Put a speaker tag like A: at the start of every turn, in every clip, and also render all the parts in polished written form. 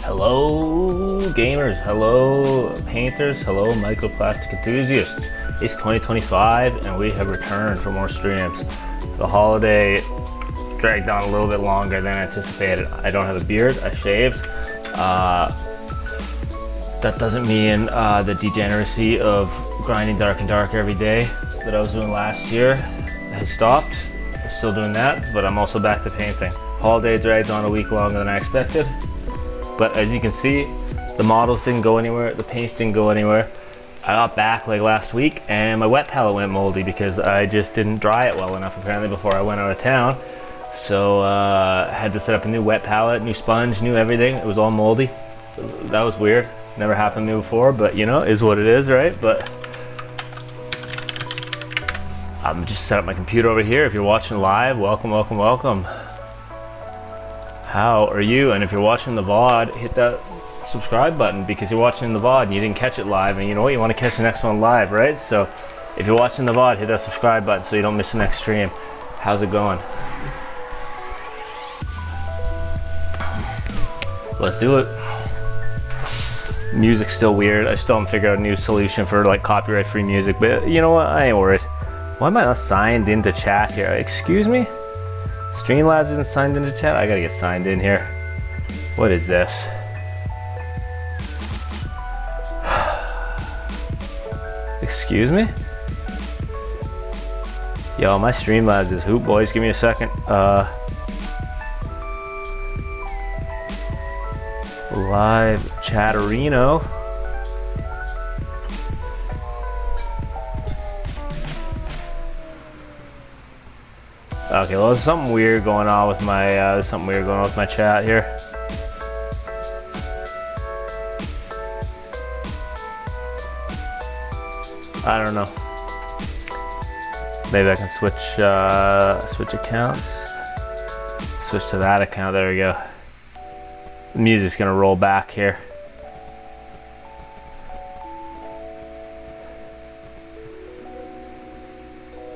A: Hello gamers, hello painters, hello microplastic enthusiasts. It's 2025 and we have returned for more streams. The holiday dragged on a little bit longer than anticipated. I don't have a beard, I shaved. That doesn't mean the degeneracy of grinding dark and dark every day that I was doing last year has stopped. I'm still doing that, but I'm also back to painting. Holiday dragged on a week longer than I expected. But as you can see, the models didn't go anywhere, the paints didn't go anywhere. I got back like last week and my wet palette went moldy because I just didn't dry it well enough apparently before I went out of town. So I had to set up a new wet palette, new sponge, new everything. It was all moldy. That was weird. Never happened to me before, but you know, is what it is, right? But I'm just set up my computer over here. If you're watching live, welcome, welcome, welcome. How are you? And if you're watching the VOD, hit that subscribe button because you're watching the VOD and you didn't catch it live, and you know what, you want to catch the next one live, right? So if you're watching the VOD, hit that subscribe button so you don't miss the next stream. How's it going? Let's do it. Music's still weird. I still haven't figured out a new solution for like copyright free music, but you know what, I ain't worried. Why am I not signed into chat here? Excuse me? Streamlabs isn't signed into chat? I gotta get signed in here. What is this? Excuse me? Yo, my Streamlabs is hoop, boys. Give me a second. Live Chatterino. Okay, well, there's something weird going on with my chat here. I don't know. Maybe I can switch accounts. Switch to that account. There we go. The music's gonna roll back here.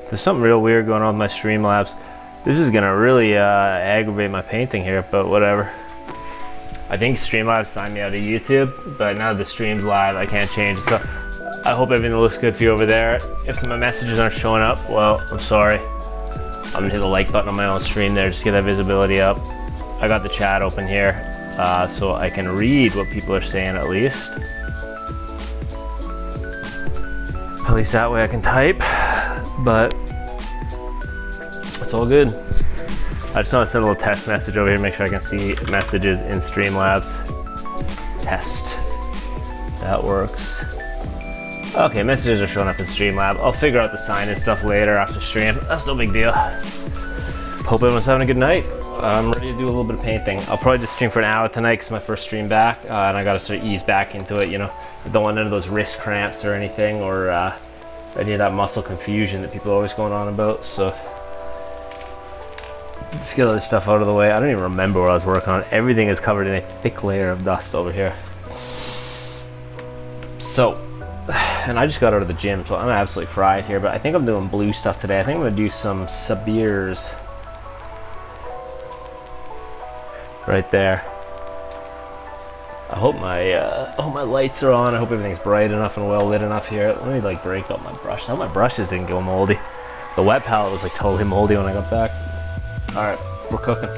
A: There's something real weird going on with my Streamlabs. This is gonna really aggravate my painting here, but whatever. I think Streamlabs signed me out of YouTube, but now the stream's live, I can't change it. So I hope everything looks good for you over there. If some of my messages aren't showing up, well, I'm sorry. I'm gonna hit the like button on my own stream there, just get that visibility up. I got the chat open here, so I can read what people are saying at least. At least that way I can type. But it's all good. I just want to send a little test message over here, make sure I can see messages in Streamlabs. Test. That works. Okay, messages are showing up in Streamlab. I'll figure out the sign and stuff later after stream. That's no big deal. Hope everyone's having a good night. I'm ready to do a little bit of painting. I'll probably just stream for an hour tonight because it's my first stream back, and I gotta sort of ease back into it, you know. I don't want none of those wrist cramps or anything, or any of that muscle confusion that people are always going on about. So let's get all this stuff out of the way. I don't even remember what I was working on. Everything is covered in a thick layer of dust over here. So, and I just got out of the gym, so I'm absolutely fried here, but I think I'm doing blue stuff today. I think I'm gonna do some Sabirs right there. I hope my lights are on. I hope everything's bright enough and well lit enough here. Let me like break up my brush. Some of my brushes didn't go moldy. The wet palette was like totally moldy when I got back. All right, we're cooking.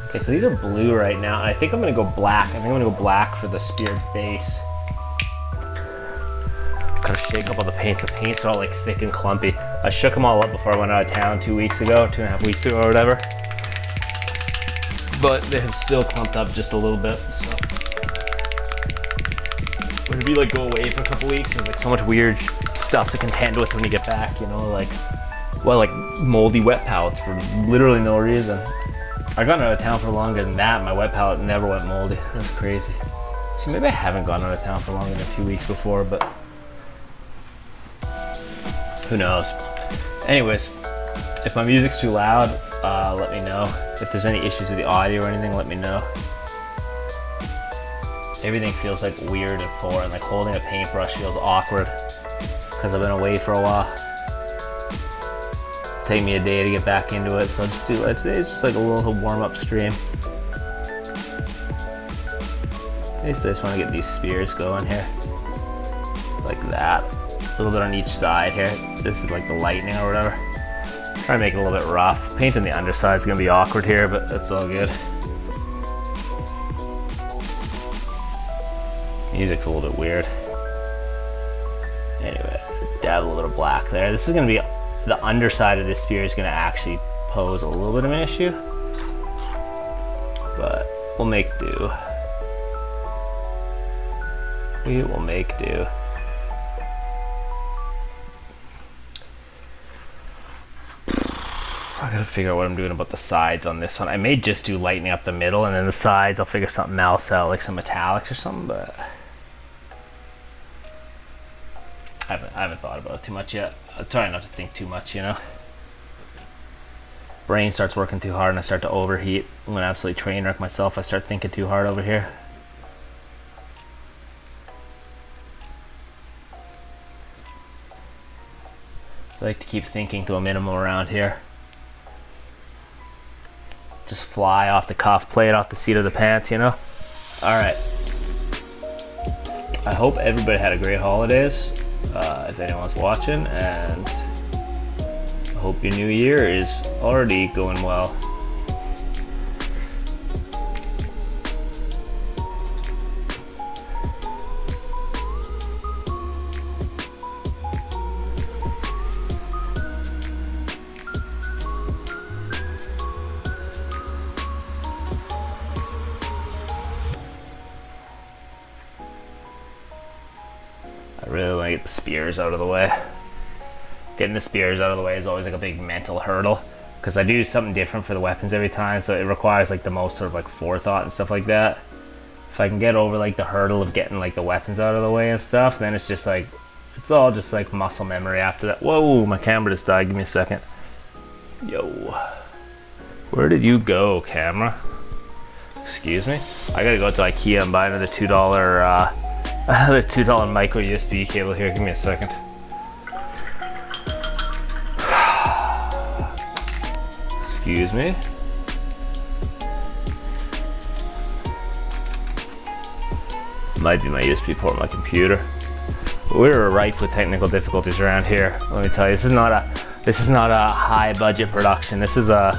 A: Okay, so these are blue right now. I think I'm gonna go black. I think I'm gonna go black for the spear base. Gotta shake up all the paints. The paints are all like thick and clumpy. I shook them all up before I went out of town 2 weeks ago, 2.5 weeks ago or whatever. But they have still clumped up just a little bit, so. When we like go away for a couple weeks, there's like so much weird stuff to contend with when you get back, you know, like, well, like moldy wet palettes for literally no reason. I got out of town for longer than that. My wet palette never went moldy. That's crazy. See, maybe I haven't gone out of town for longer than 2 weeks before, but who knows. Anyways, if my music's too loud, let me know. If there's any issues with the audio or anything, let me know. Everything feels like weird and foreign, like holding a paintbrush feels awkward because I've been away for a while. take me a day to get back into it, so let's do it. Today's just like a little warm-up stream. I just want to get these spears going here. Like that. A little bit on each side here. This is like the lightning or whatever. Try to make it a little bit rough. Painting the underside is going to be awkward here, but that's all good. Music's a little bit weird. Anyway, dab a little bit of black there. This is going to be, the underside of this spear is going to actually pose a little bit of an issue. But we'll make do. We will make do. I gotta figure out what I'm doing about the sides on this one. I may just do lightning up the middle, and then the sides I'll figure something else out, like some metallics or something, but I haven't thought about it too much yet. I'm trying not to think too much, you know. Brain starts working too hard and I start to overheat. I'm gonna absolutely train wreck myself if I start thinking too hard over here. I like to keep thinking to a minimum around here. Just fly off the cuff, play it off the seat of the pants, you know? Alright. I hope everybody had a great holidays, if anyone's watching, and I hope your new year is already going well. I really want to get the spears out of the way. Getting the spears out of the way is always like a big mental hurdle, because I do something different for the weapons every time, so it requires like the most sort of like forethought and stuff like that. If I can get over like the hurdle of getting like the weapons out of the way and stuff, then it's just like, it's all just like muscle memory after that. Whoa, my camera just died, give me a second. Yo, where did you go, camera? Excuse me? I gotta go to IKEA and buy another $2 micro USB cable here. Give me a second. Excuse me. Might be my USB port on my computer. We're rife with technical difficulties around here. Let me tell you, this is not a high budget production. This is a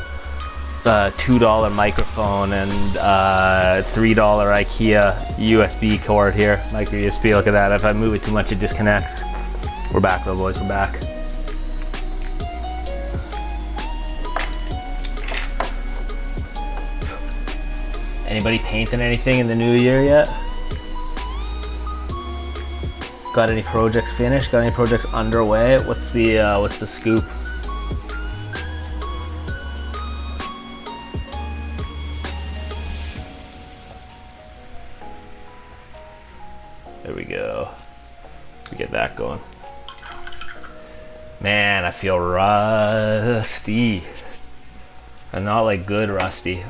A: $2 microphone and $3 IKEA USB cord here. Micro USB, look at that. If I move it too much, it disconnects. We're back though, boys, we're back. Anybody painting anything in the new year yet? Got any projects finished? Got any projects underway? What's the scoop? There we go. We get that going. Man, I feel rusty. And not like good rusty,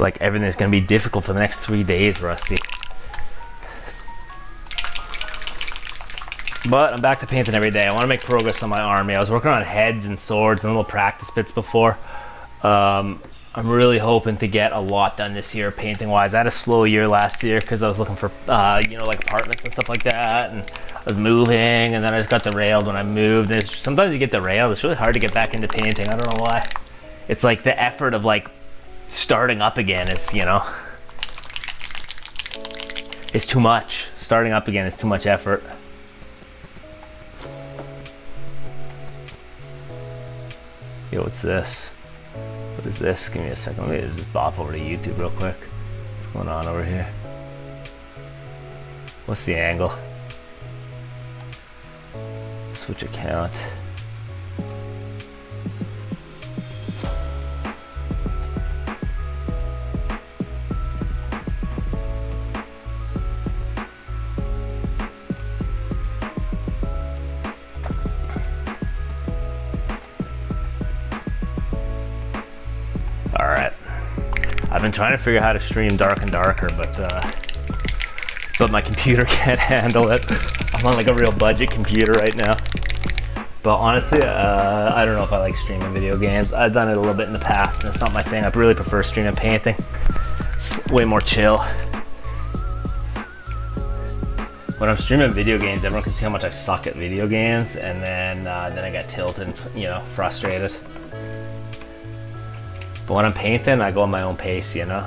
A: like everything's gonna be difficult for the next 3 days, rusty. But I'm back to painting every day. I want to make progress on my army. I was working on heads and swords and little practice bits before. I'm really hoping to get a lot done this year painting wise. I had a slow year last year because I was looking for you know, like apartments and stuff like that, and I was moving, and then I just got derailed when I moved. And sometimes you get derailed. It's really hard to get back into painting. I don't know why. It's like the effort of like starting up again is, you know, it's too much. Starting up again is too much effort. Yo, what's this? What is this? Give me a second. Let me just bop over to YouTube real quick. What's going on over here? What's the angle? Switch account. I've been trying to figure out how to stream Dark and Darker, but my computer can't handle it. I'm on like a real budget computer right now. But honestly, I don't know if I like streaming video games. I've done it a little bit in the past, and it's not my thing. I really prefer streaming painting. It's way more chill. When I'm streaming video games, everyone can see how much I suck at video games, and then I get tilted and, you know, frustrated. But when I'm painting, I go at my own pace, you know?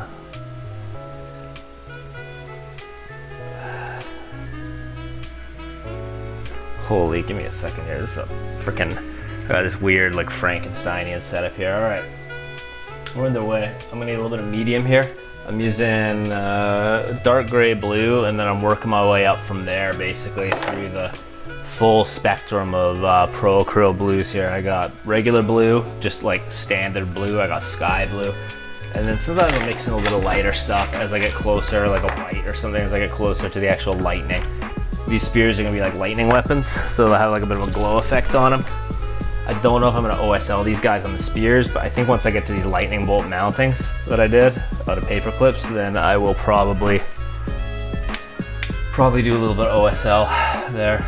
A: Holy, give me a second here. This is a freaking, got this weird like Frankensteinian setup here. All right, we're in the way. I'm gonna need a little bit of medium here. I'm using dark gray blue, and then I'm working my way up from there, basically through the full spectrum of pro acrylic blues here. I got regular blue, just like standard blue. I got sky blue, and then sometimes I'm mixing a little lighter stuff as I get closer, like a white or something, as I get closer to the actual lightning. These spears are gonna be like lightning weapons, so they'll have like a bit of a glow effect on them. I don't know if I'm gonna OSL these guys on the spears, but I think once I get to these lightning bolt mountings that I did out of paper clips, then I will probably do a little bit of OSL there.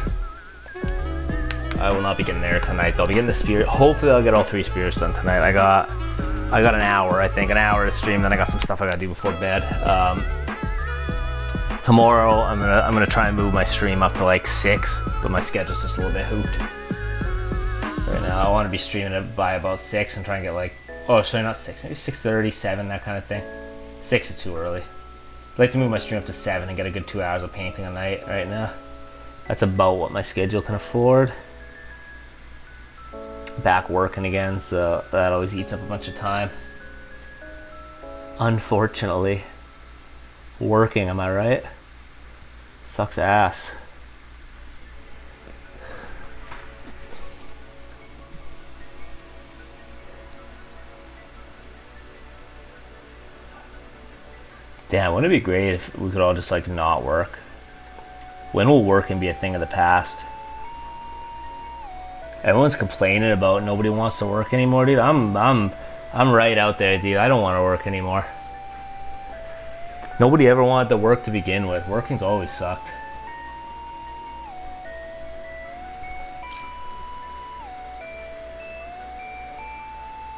A: I will not be getting there tonight though. I'll be getting the spear. Hopefully I'll get all 3 spears done tonight. I got an hour, I think, an hour to stream, then I got some stuff I gotta do before bed. Tomorrow I'm gonna try and move my stream up to like 6, but my schedule's just a little bit hooped. Right now I want to be streaming it by about 6 and try and get like, oh sorry, not 6, maybe 6:30, 7, that kind of thing. 6 is too early. I'd like to move my stream up to 7 and get a good 2 hours of painting a night right now. That's about what my schedule can afford. Back working again, so that always eats up a bunch of time. Unfortunately. Working, am I right? Sucks ass. Damn, wouldn't it be great if we could all just like not work? When will working be a thing of the past? Everyone's complaining about nobody wants to work anymore, dude. I'm right out there, dude. I don't want to work anymore. Nobody ever wanted to work to begin with. Working's always sucked.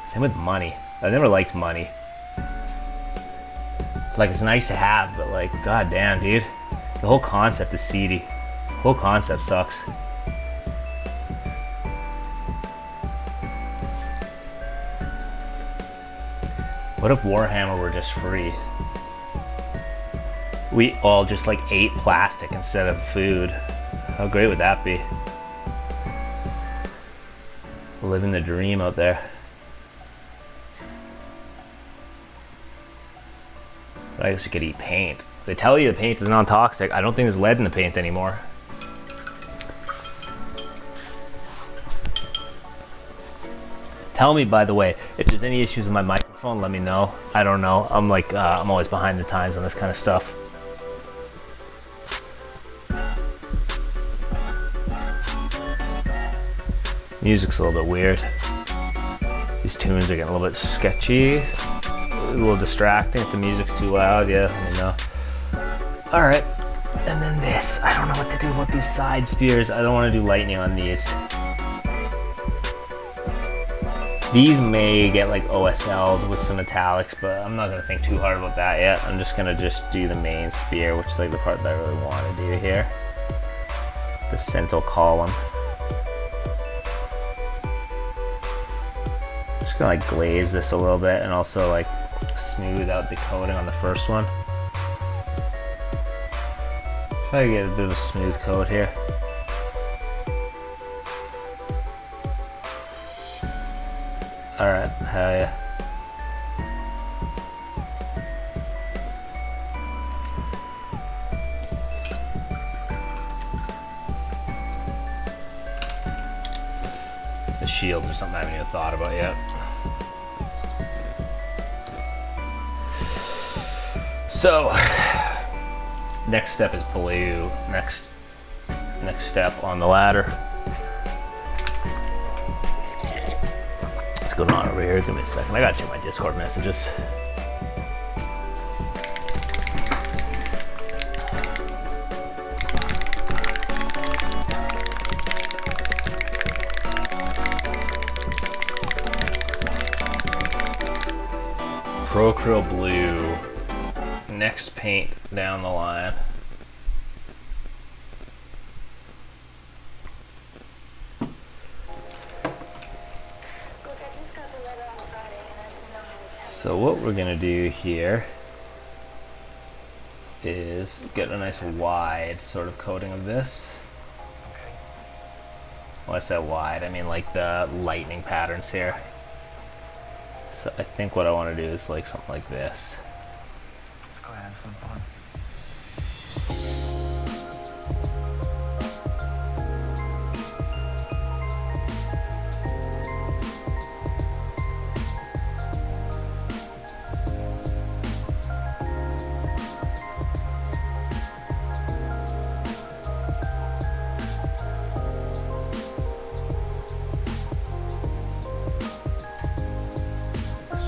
A: Same with money. I never liked money. Like, it's nice to have, but like, goddamn, dude. The whole concept is seedy. The whole concept sucks. What if Warhammer were just free? We all just like ate plastic instead of food. How great would that be? Living the dream out there. But I guess we could eat paint. They tell you the paint is non-toxic. I don't think there's lead in the paint anymore. Tell me, by the way, if there's any issues with my microphone, let me know. I don't know. I'm like, I'm always behind the times on this kind of stuff. Music's a little bit weird. These tunes are getting a little bit sketchy. A little distracting if the music's too loud. Yeah, let me know. All right, and then this. I don't know what to do about these side spears. I don't want to do lightning on these. These may get like OSL'd with some metallics, but I'm not gonna think too hard about that yet. I'm just gonna do the main spear, which is like the part that I really want to do here. The central column. Just gonna like glaze this a little bit and also like smooth out the coating on the first one. Try to get a bit of a smooth coat here. Alright, hell yeah. The shields are something I haven't even thought about yet. So, next step is blue. Next step on the ladder. What's going on over here? Give me a second. I gotta check my Discord messages. Procryl blue. Next paint down the line. So what we're gonna do here is get a nice wide sort of coating of this. When I say wide, I mean like the lightning patterns here. So I think what I want to do is like something like this.
B: Let's go ahead and have some fun.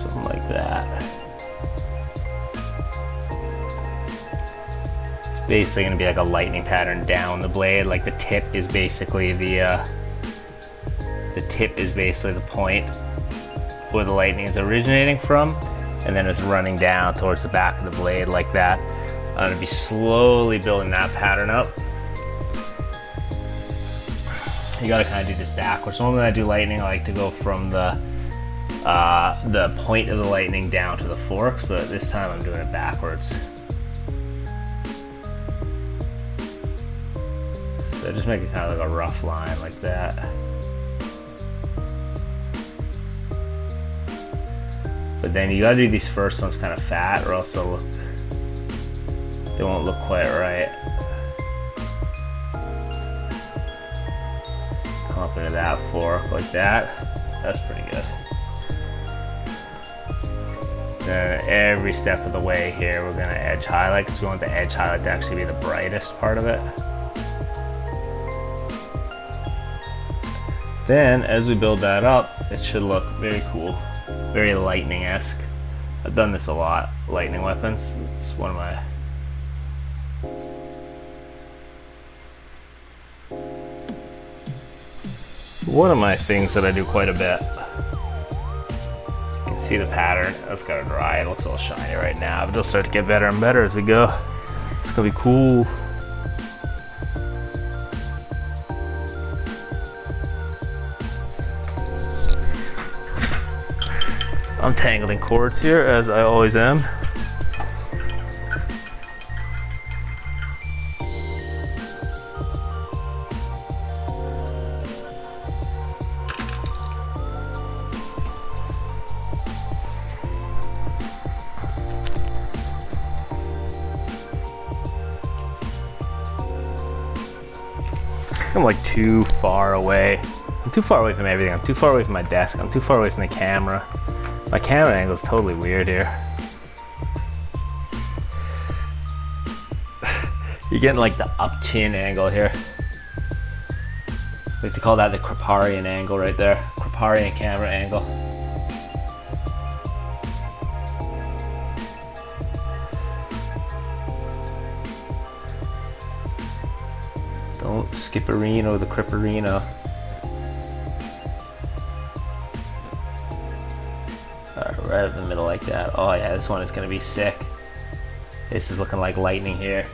A: Something like that. It's basically going to be like a lightning pattern down the blade. Like the tip is basically the point where the lightning is originating from, and then it's running down towards the back of the blade like that. I'm going to be slowly building that pattern up. You got to kind of do this backwards. Normally when I do lightning, I like to go from the point of the lightning down to the forks, but this time I'm doing it backwards. So just make it kind of like a rough line like that. But then you gotta do these first ones kind of fat, or else they won't look quite right. Come up into that fork like that. That's pretty good. Then every step of the way here, we're gonna edge highlight, because we want the edge highlight to actually be the brightest part of it. Then, as we build that up, it should look very cool, very lightning-esque. I've done this a lot, lightning weapons. It's one of my things that I do quite a bit. You can see the pattern. That's gotta dry. It looks a little shiny right now, but it'll start to get better and better as we go. It's gonna be cool. I'm tangling cords here, as I always am. I'm like too far away. I'm too far away from everything. I'm too far away from my desk. I'm too far away from the camera. My camera angle is totally weird here. You're getting like the up chin angle here. We like to call that the Kriparian angle right there. Kriparian camera angle. Don't skipperino the Kriparino. Right up the middle like that. Oh yeah, this one is gonna be sick. This is looking like lightning here.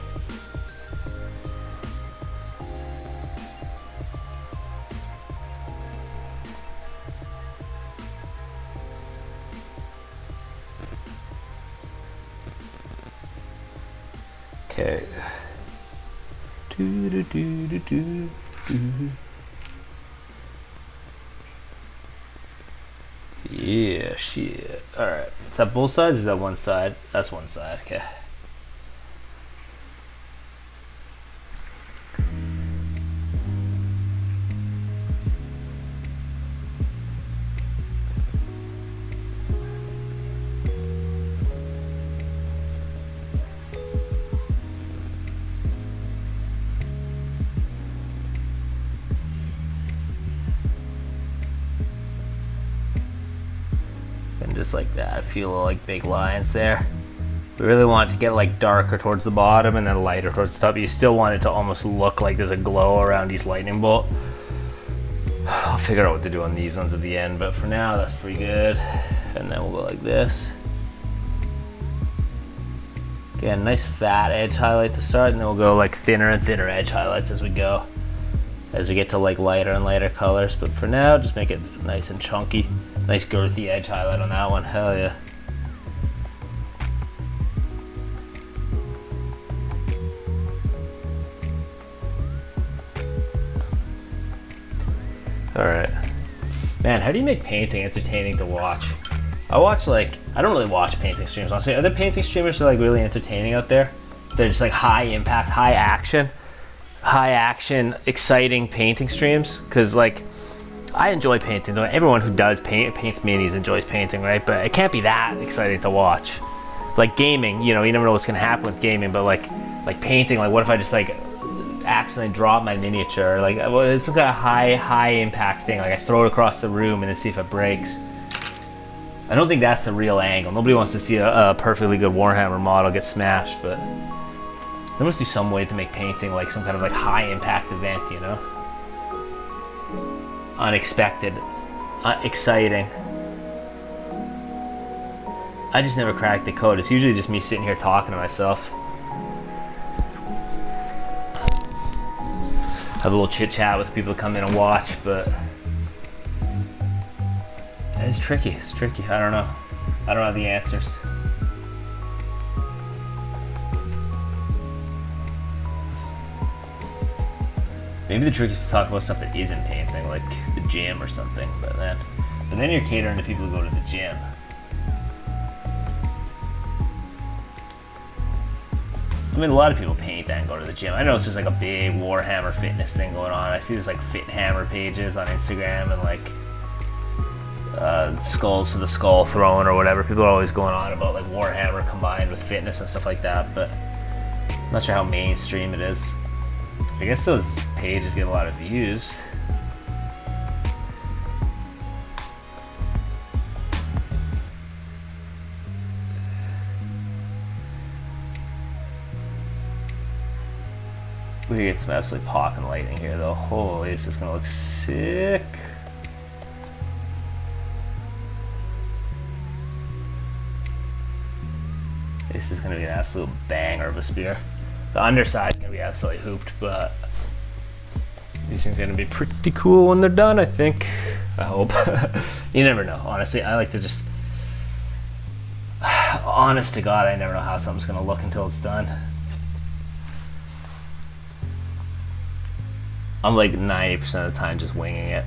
A: Okay. Do, do, do, do, do, do. Yeah, shit. Alright. Is that both sides or is that one side? That's one side, okay. Just like that. I feel like big lines there. We really want it to get like darker towards the bottom and then lighter towards the top. You still want it to almost look like there's a glow around each lightning bolt. I'll figure out what to do on these ones at the end, but for now that's pretty good. And then we'll go like this. Again, nice fat edge highlight to start, and then we'll go like thinner and thinner edge highlights as we go. As we get to like lighter and lighter colors. But for now, just make it nice and chunky. Nice girthy edge highlight on that one, hell yeah. All right. Man, how do you make painting entertaining to watch? I don't really watch painting streams, honestly. Are there painting streamers that are like really entertaining out there? They're just like high impact, high action, exciting painting streams? Because like, I enjoy painting though. Everyone who does paints minis enjoys painting, right? But it can't be that exciting to watch. Like gaming, you know, you never know what's gonna happen with gaming, but like painting, like what if I just like accidentally drop my miniature? Like, well, it's some kind of high impact thing. Like I throw it across the room and then see if it breaks. I don't think that's the real angle. Nobody wants to see a perfectly good Warhammer model get smashed, but there must be some way to make painting like some kind of like high impact event, you know? Unexpected, exciting. I just never crack the code. It's usually just me sitting here talking to myself. Have a little chit chat with people that come in and watch, but it's tricky. It's tricky. I don't know. I don't have the answers. Maybe the trick is to talk about stuff that isn't painting, like the gym or something. But then you're catering to people who go to the gym. I mean, a lot of people paint and go to the gym. I know there's like a big Warhammer fitness thing going on. I see there's like Fit Hammer pages on Instagram and like skulls to the skull throwing or whatever. People are always going on about like Warhammer combined with fitness and stuff like that, but I'm not sure how mainstream it is. I guess those pages get a lot of views. We get some absolutely popping lighting here though. Holy, this is gonna look sick. This is gonna be an absolute banger of a spear. The underside's gonna be absolutely hooped, but these things are gonna be pretty cool when they're done, I think. I hope. You never know, honestly. I like to just, honest to God, I never know how something's gonna look until it's done. I'm like 90% of the time just winging it.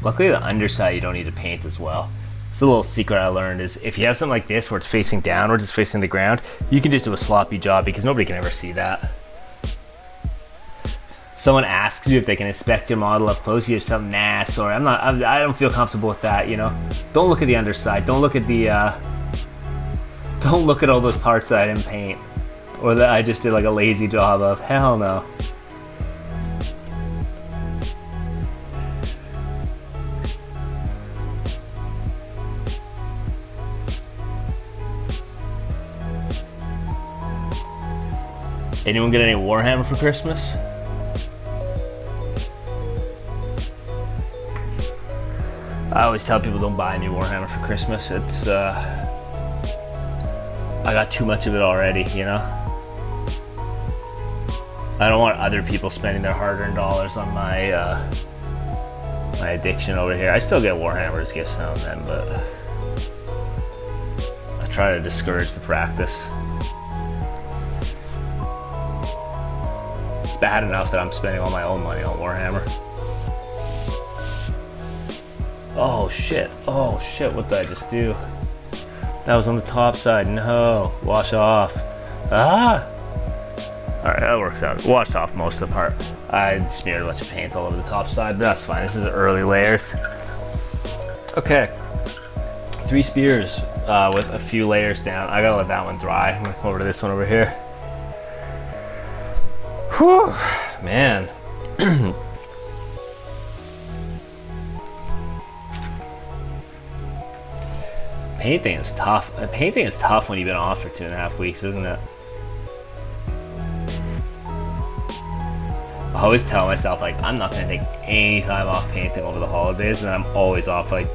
A: Luckily the underside you don't need to paint as well. It's a little secret I learned is if you have something like this where it's facing downwards, it's facing the ground, you can just do a sloppy job because nobody can ever see that. If someone asks you if they can inspect your model up close, you just tell them, nah, sorry, I don't feel comfortable with that, you know? Don't look at the underside, don't look at all those parts that I didn't paint. Or that I just did like a lazy job of. Hell no. Anyone get any Warhammer for Christmas? I always tell people don't buy me Warhammer for Christmas. It's I got too much of it already, you know? I don't want other people spending their hard-earned dollars on my my addiction over here. I still get Warhammer as gifts now and then, but I try to discourage the practice. It's bad enough that I'm spending all my own money on Warhammer. Oh shit, what did I just do? That was on the top side, no, wash off. Ah! Alright, that works out. Washed off most of the part. I smeared a bunch of paint all over the top side, but that's fine. This is early layers. Okay. 3 spears with a few layers down. I gotta let that one dry. I'm gonna come over to this one over here. Whew, man. Painting is tough. Painting is tough when you've been off for 2.5 weeks, isn't it? I always tell myself, like, I'm not gonna take any time off painting over the holidays, and I'm always off. Like,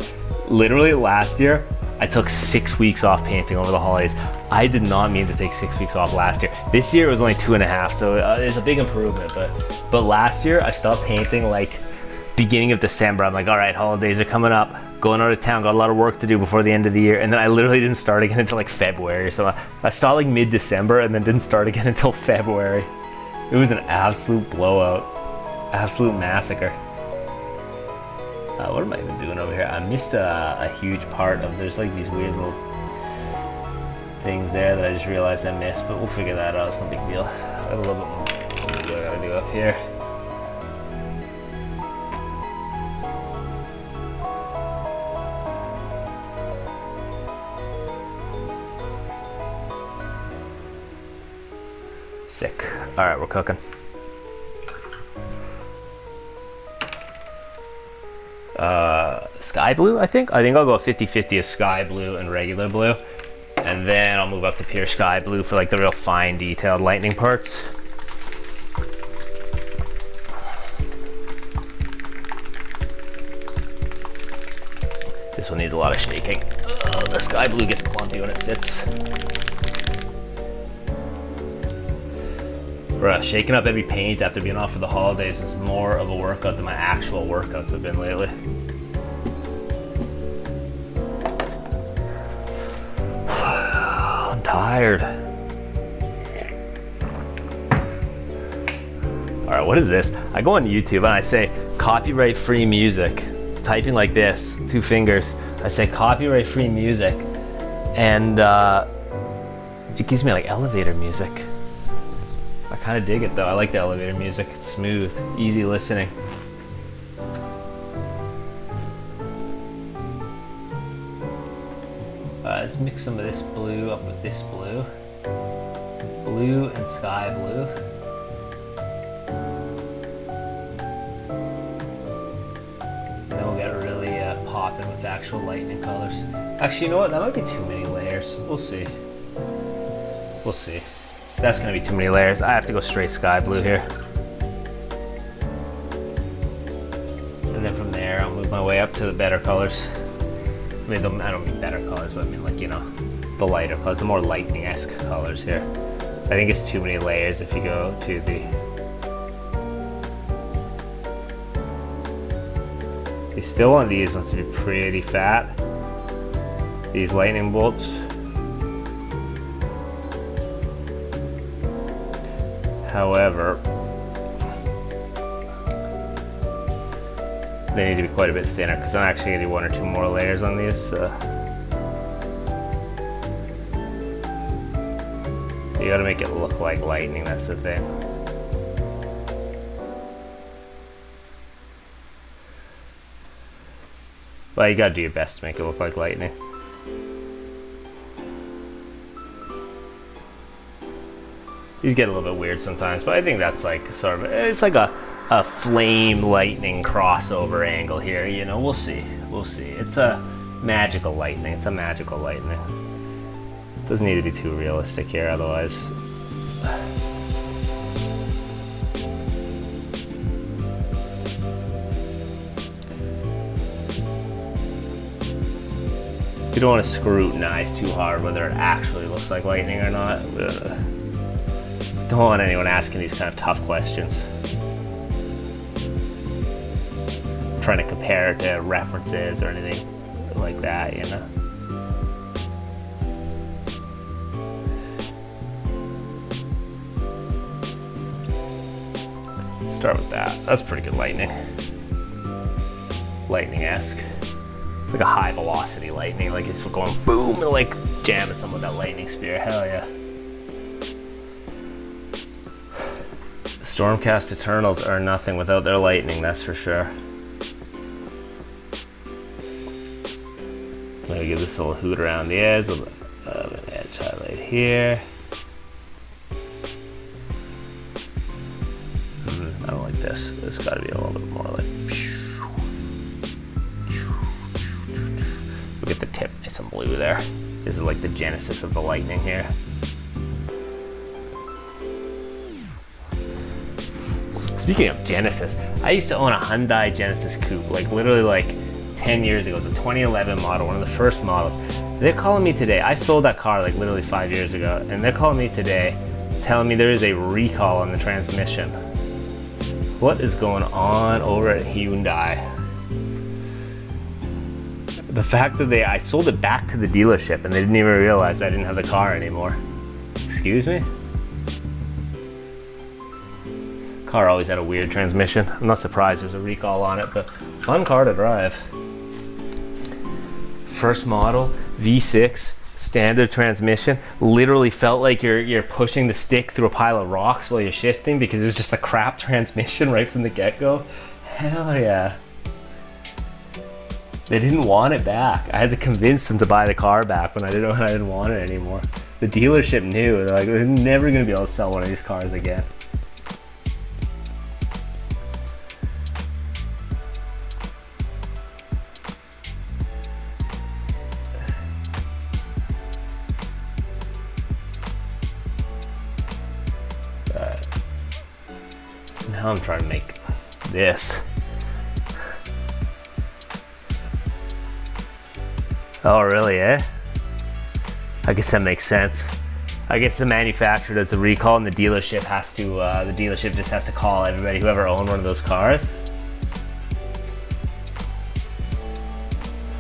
A: literally last year, I took 6 weeks off painting over the holidays. I did not mean to take 6 weeks off last year. This year it was only 2.5, so it's a big improvement. But last year I stopped painting like beginning of December. I'm like, all right, holidays are coming up. Going out of town, got a lot of work to do before the end of the year. And then I literally didn't start again until like February. So I started like mid-December and then didn't start again until February. It was an absolute blowout. Absolute massacre. What am I even doing over here? I missed a huge part of, there's like these weird little things there that I just realized I missed, but we'll figure that out. It's no big deal. I got a little bit more I gotta do up here. Sick. All right, we're cooking. Sky blue, I think. I'll go 50-50 of sky blue and regular blue. And then I'll move up to pure sky blue for like the real fine detailed lightning parts. This one needs a lot of shaking. The sky blue gets clumpy when it sits. Bruh, shaking up every paint after being off for the holidays is more of a workout than my actual workouts have been lately. I'm tired. Alright, what is this? I go on YouTube and I say copyright free music. Typing like this, 2 fingers. I say copyright free music. And it gives me like elevator music. I kind of dig it though. I like the elevator music. It's smooth, easy listening. Let's mix some of this blue up with this blue. Blue and sky blue. And then we'll get really popping with the actual lightning colors. Actually, you know what? That might be too many layers. We'll see. We'll see. That's gonna be too many layers. I have to go straight sky blue here. And then from there, I'll move my way up to the better colors. I mean, I don't mean better colors, but I mean like, you know, the lighter colors, the more lightning-esque colors here. I think it's too many layers if you go to the... You still want these ones to be pretty fat. These lightning bolts. However, they need to be quite a bit thinner because I'm actually going to do 1 or 2 more layers on these. You got to make it look like lightning, that's the thing. Well, you got to do your best to make it look like lightning. These get a little bit weird sometimes, but I think that's like sort of, it's like a flame lightning crossover angle here, you know, we'll see. We'll see. It's a magical lightning. It's a magical lightning. It doesn't need to be too realistic here, otherwise. You don't want to scrutinize too hard whether it actually looks like lightning or not. Don't want anyone asking these kind of tough questions. I'm trying to compare it to references or anything like that, you know. Start with that. That's pretty good lightning. Lightning-esque. Like a high velocity lightning, like it's going boom and like jamming someone with that lightning spear. Hell yeah. Stormcast Eternals are nothing without their lightning, that's for sure. I'm gonna give this a little hoot around the edge, a little bit of an edge highlight here. I don't like this. It's gotta be a little bit more like. Look at the tip, nice and blue there. This is like the genesis of the lightning here. Speaking of Genesis, I used to own a Hyundai Genesis coupe, like literally like 10 years ago. It was a 2011 model, one of the first models. They're calling me today. I sold that car like literally 5 years ago, and they're calling me today telling me there is a recall on the transmission. What is going on over at Hyundai? The fact that I sold it back to the dealership and they didn't even realize I didn't have the car anymore. Excuse me? Car always had a weird transmission. I'm not surprised there's a recall on it, but fun car to drive. First model, V6, standard transmission. Literally felt like you're pushing the stick through a pile of rocks while you're shifting because it was just a crap transmission right from the get-go. Hell yeah. They didn't want it back. I had to convince them to buy the car back when I didn't want it anymore. The dealership knew. They're like, we're never gonna be able to sell one of these cars again. Now I'm trying to make this. Oh, really, eh? I guess that makes sense. I guess the manufacturer does the recall and the dealership has to, the dealership just has to call everybody, whoever owned one of those cars.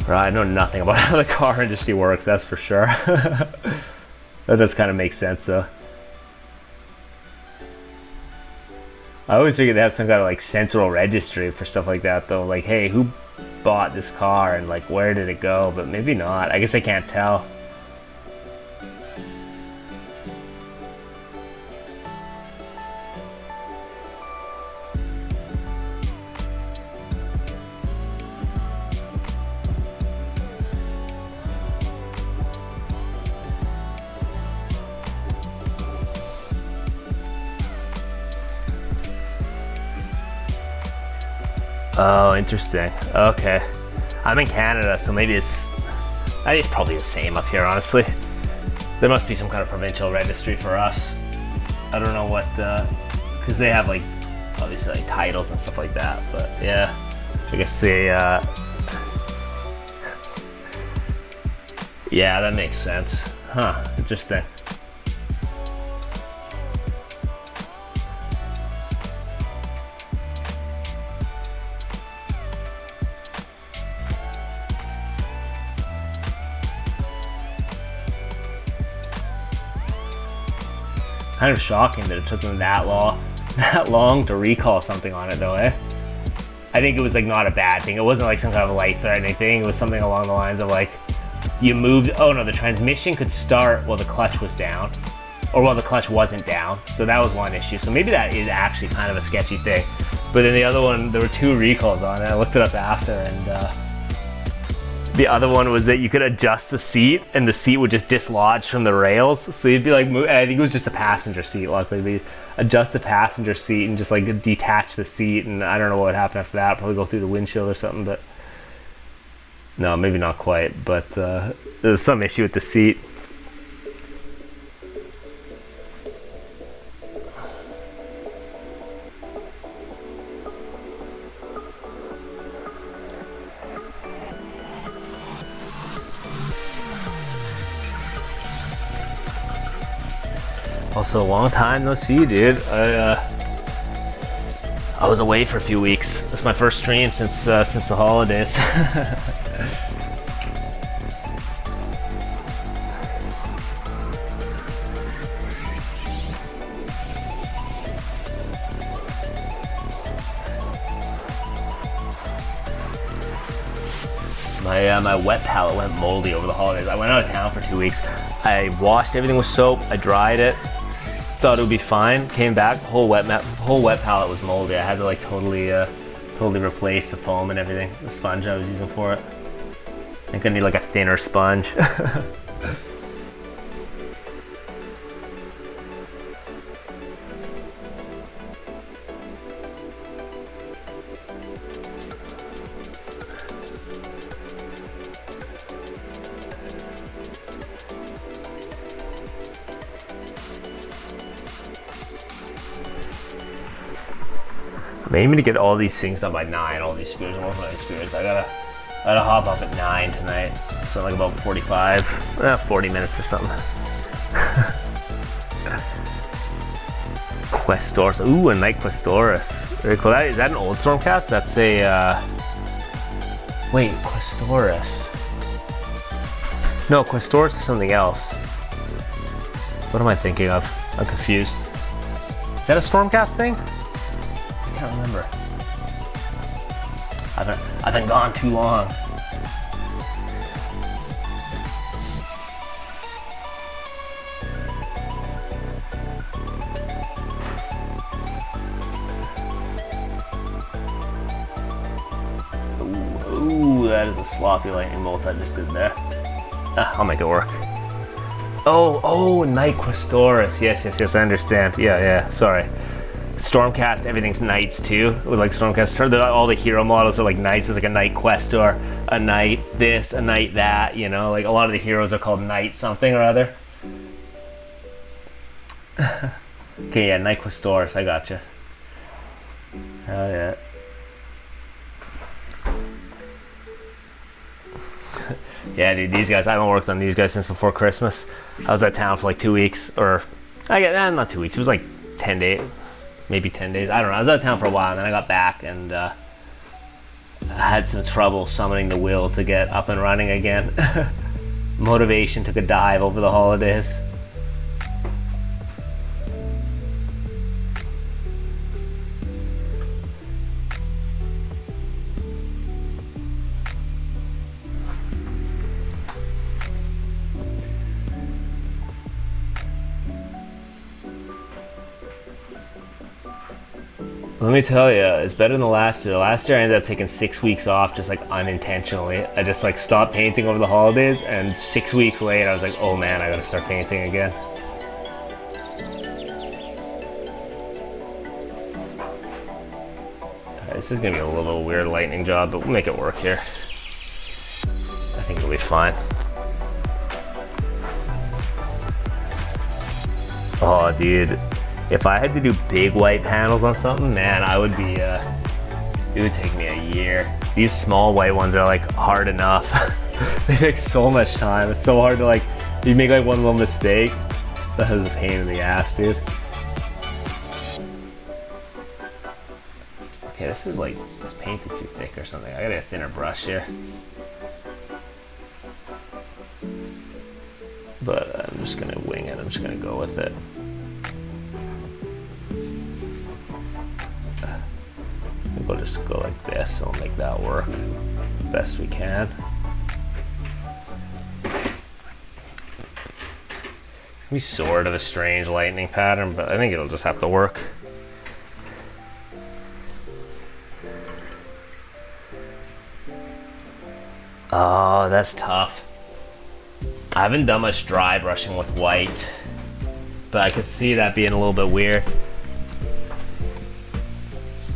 A: Right, I know nothing about how the car industry works, that's for sure. That does kind of make sense though. I always figured they have some kind of like central registry for stuff like that though. Like, hey, who bought this car and like where did it go? But maybe not. I guess I can't tell. Oh, interesting. Okay. I'm in Canada, so maybe it's probably the same up here, honestly. There must be some kind of provincial registry for us. I don't know what, because they have like, obviously like titles and stuff like that, but yeah. I guess they, yeah, that makes sense. Huh, interesting. Kind of shocking that it took them that long to recall something on it though, eh? I think it was like not a bad thing. It wasn't like some kind of life-threatening thing. It was something along the lines of like, you moved, oh no, the transmission could start while the clutch was down, or while the clutch wasn't down. So that was one issue. So maybe that is actually kind of a sketchy thing. But then the other one, there were 2 recalls on it. I looked it up after, and the other one was that you could adjust the seat and the seat would just dislodge from the rails. So you'd be like, I think it was just a passenger seat, luckily. But you adjust the passenger seat and just like detach the seat, and I don't know what would happen after that. Probably go through the windshield or something, but no, maybe not quite. But there's some issue with the seat. Also, a long time no see, dude. I was away for a few weeks. It's my first stream since the holidays. My wet palette went moldy over the holidays. I went out of town for 2 weeks. I washed everything with soap. I dried it. Thought it would be fine. Came back, the whole wet palette was moldy. I had to like totally replace the foam and everything. The sponge I was using for it. I think I need like a thinner sponge. I'm aiming to get all these things done by 9, all these screws, all my screws. I I gotta hop up at 9 tonight, so like about 40 minutes or something. Questoris, ooh, a Night Questoris. Very cool. Is that an old Stormcast? That's a, wait, Questoris. No, Questoris is something else. What am I thinking of? I'm confused. Is that a Stormcast thing? I can't remember. I've been gone too long. Ooh, that is a sloppy lightning bolt I just did there. I'll make it work. Oh, Night Questoris. Yes, I understand. Yeah, sorry. Stormcast, everything's knights too. With like Stormcast, all the hero models are like knights. There's like a Knight Questor, a knight this, a knight that, you know? Like a lot of the heroes are called knight something or other. Okay, yeah, Night Questoris, I gotcha. Hell yeah. Yeah, dude, these guys, I haven't worked on these guys since before Christmas. I was at town for like 2 weeks, or, not 2 weeks, it was like 10 days, maybe 10 days, I don't know. I was out of town for a while, and then I got back, and I had some trouble summoning the will to get up and running again. Motivation took a dive over the holidays. Let me tell you, it's better than the last year. The last year I ended up taking 6 weeks off just like unintentionally. I just like stopped painting over the holidays, and 6 weeks later I was like, oh man, I gotta start painting again. This is gonna be a little weird lightning job, but we'll make it work here. I think it'll be fine. Oh dude. If I had to do big white panels on something, man, I would be, it would take me a year. These small white ones are like hard enough. They take so much time. It's so hard to like, you make like one little mistake. That is a pain in the ass, dude. Okay, this is like, this paint is too thick or something. I gotta get a thinner brush here. But I'm just gonna wing it. I'm just gonna go with it. We'll just go like this, and we'll make that work best we can. It'll be sort of a strange lightning pattern, but I think it'll just have to work. Oh, that's tough. I haven't done much dry brushing with white, but I could see that being a little bit weird.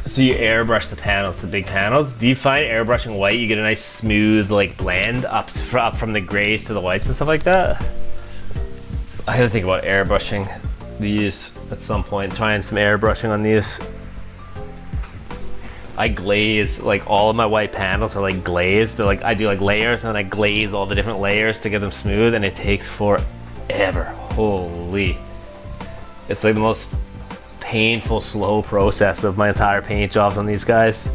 A: So you airbrush the panels, the big panels. Do you find airbrushing white, you get a nice smooth like blend up from the grays to the whites and stuff like that? I gotta think about airbrushing these at some point, trying some airbrushing on these. I glaze, like all of my white panels are like glazed. They're like, I do like layers and then I glaze all the different layers to get them smooth, and it takes forever. Holy. It's like the most painful, slow process of my entire paint jobs on these guys.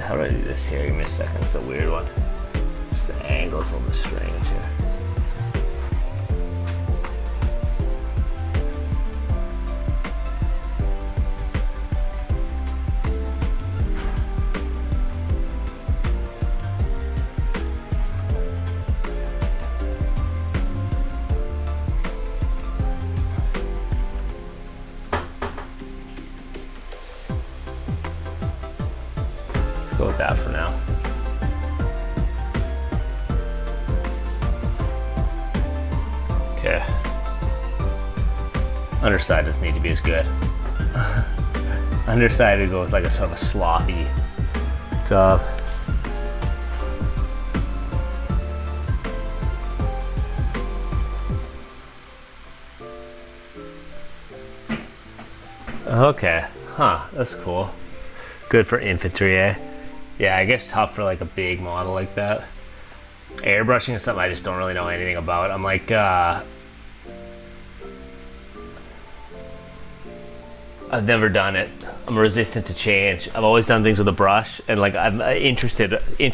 A: How do I do this here? Give me a second, it's a weird one. Just the angles on the strange here. Let's go with that for now. Okay. Underside doesn't need to be as good. Underside would go with like a sort of a sloppy job. Okay, huh, that's cool. Good for infantry, eh? Yeah, I guess tough for like a big model like that. Airbrushing is something I just don't really know anything about. I'm like, I've never done it. I'm resistant to change. I've always done things with a brush, and like I'm interested in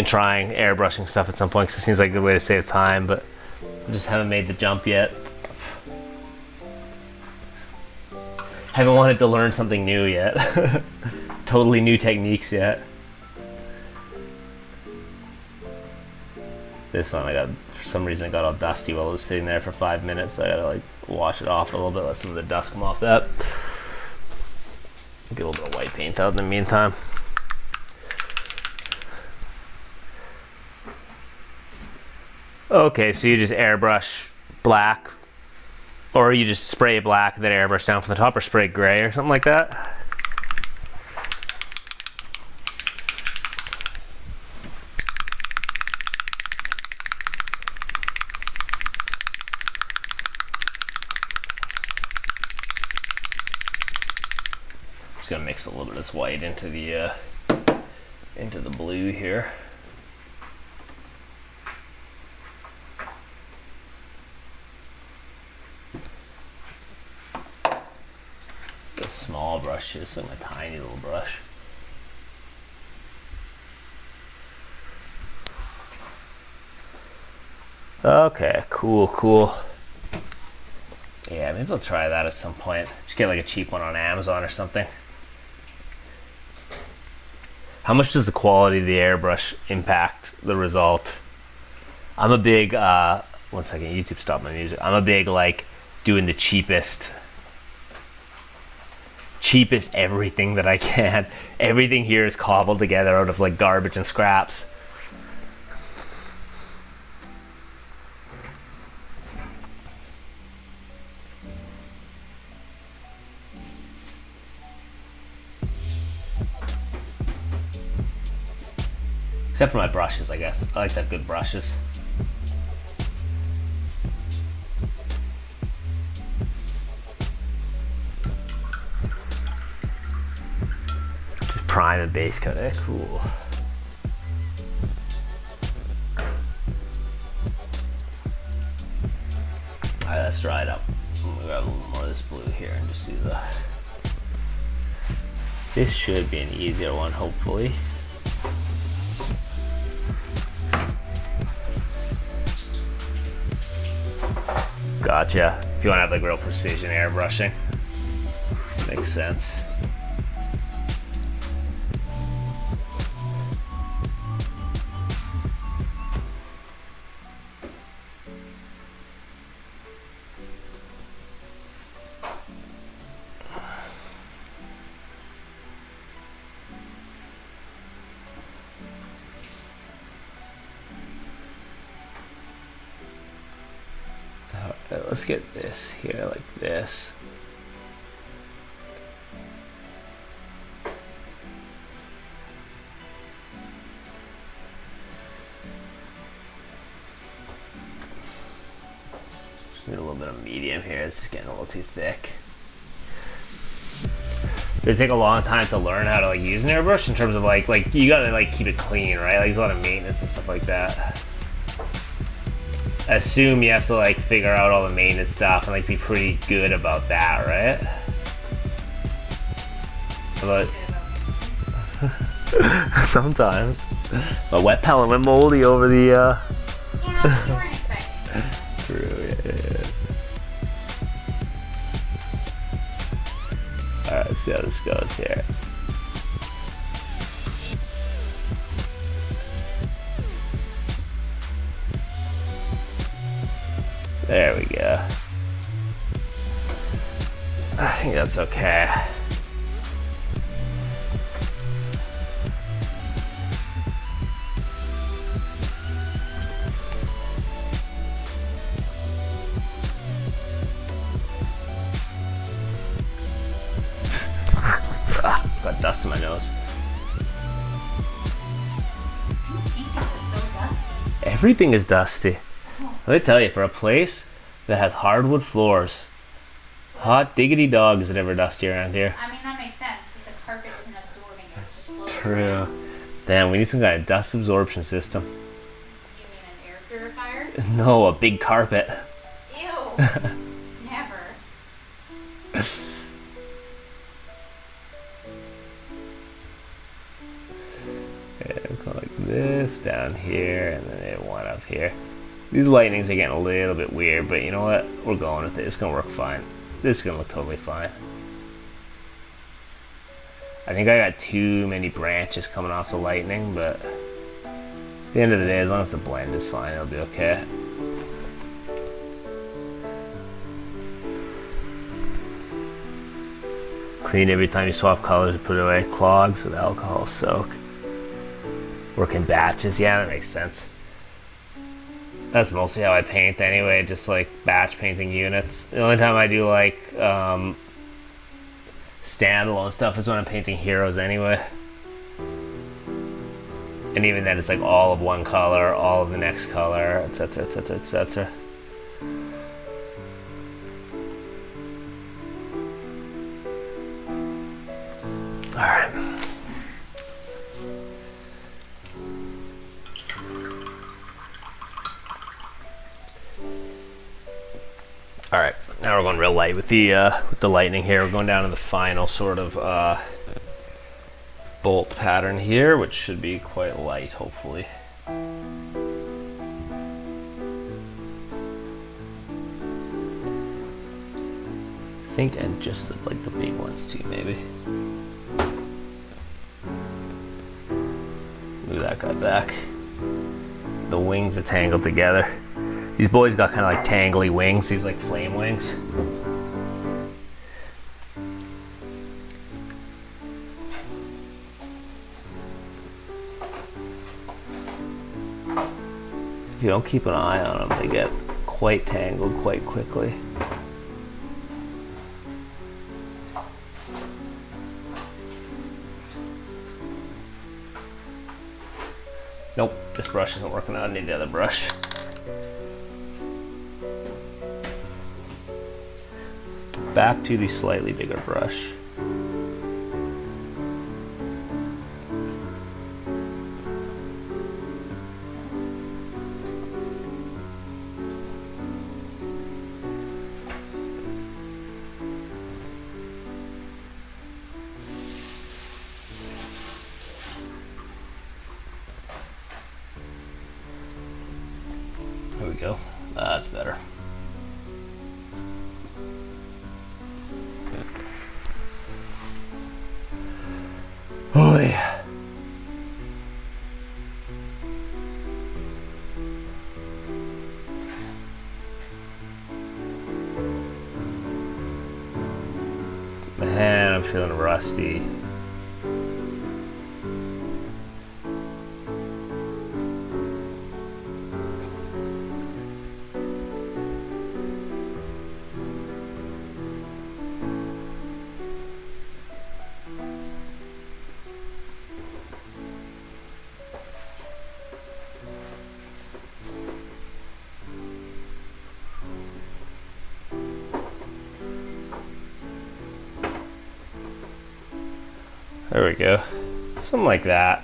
A: trying airbrushing stuff at some point because it seems like a good way to save time, but I just haven't made the jump yet. Haven't wanted to learn something new yet. Totally new techniques yet. This one I got, for some reason it got all dusty while it was sitting there for 5 minutes, so I gotta like wash it off a little bit, let some of the dust come off that. Get a little bit of white paint out in the meantime. Okay, so you just airbrush black, or you just spray black and then airbrush down from the top, or spray gray or something like that? Just gonna mix a little bit of this white into the blue here. The small brush, just like my tiny little brush. Okay, cool, cool. Yeah, maybe I'll try that at some point. Just get like a cheap one on Amazon or something. How much does the quality of the airbrush impact the result? I'm a big, one second, YouTube stopped my music. I'm a big like doing the cheapest everything that I can. Everything here is cobbled together out of like garbage and scraps. Except for my brushes, I guess. I like to have good brushes. Just prime and base coat, eh? Cool. Alright, let's dry it up. I'm gonna grab a little more of this blue here and just do the... This should be an easier one, hopefully. Gotcha. If you want to have like real precision airbrushing, makes sense. Let's get this here like this. Just need a little bit of medium here. It's just getting a little too thick. Did it take a long time to learn how to like use an airbrush in terms of like you gotta like keep it clean, right? Like there's a lot of maintenance and stuff like that. I assume you have to like figure out all the maintenance stuff and like be pretty good about that, right? But sometimes a wet pellet went moldy over the
C: Yeah, you weren't expecting.
A: True, yeah. Alright, let's see how this goes here. There we go. I think that's okay. got dust in my nose.
C: Painting is so dusty.
A: Everything is dusty. Let me tell you, for a place that has hardwood floors, hot diggity dog is it ever dusty around here.
C: I mean, that makes sense because the carpet isn't absorbing it. It's just floating.
A: True. Damn, we need some kind of dust absorption system.
C: You mean an air purifier?
A: No, a big carpet.
C: Ew. Never.
A: Yeah, go like this down here, and then they one up here. These lightnings are getting a little bit weird, but you know what? We're going with it. It's gonna work fine. This is gonna look totally fine. I think I got too many branches coming off the lightning, but at the end of the day, as long as the blend is fine, it'll be okay. Clean every time you swap colors and put it away. Clogs with alcohol soak. Work in batches. Yeah, that makes sense. That's mostly how I paint anyway, just like batch painting units. The only time I do like standalone stuff is when I'm painting heroes anyway. And even then it's like all of one color, all of the next color, etc, etc, etc. Alright. Alright, now we're going real light with the lightning here. We're going down to the final sort of bolt pattern here, which should be quite light, hopefully. I think, and just like the big ones too, maybe. Move that guy back. The wings are tangled together. These boys got kind of like tangly wings, these like flame wings. If you don't keep an eye on them, they get quite tangled quite quickly. Nope, this brush isn't working out. I need the other brush. Back to the slightly bigger brush. There we go. That's better. Oh yeah. Man, I'm feeling rusty. There we go. Something like that.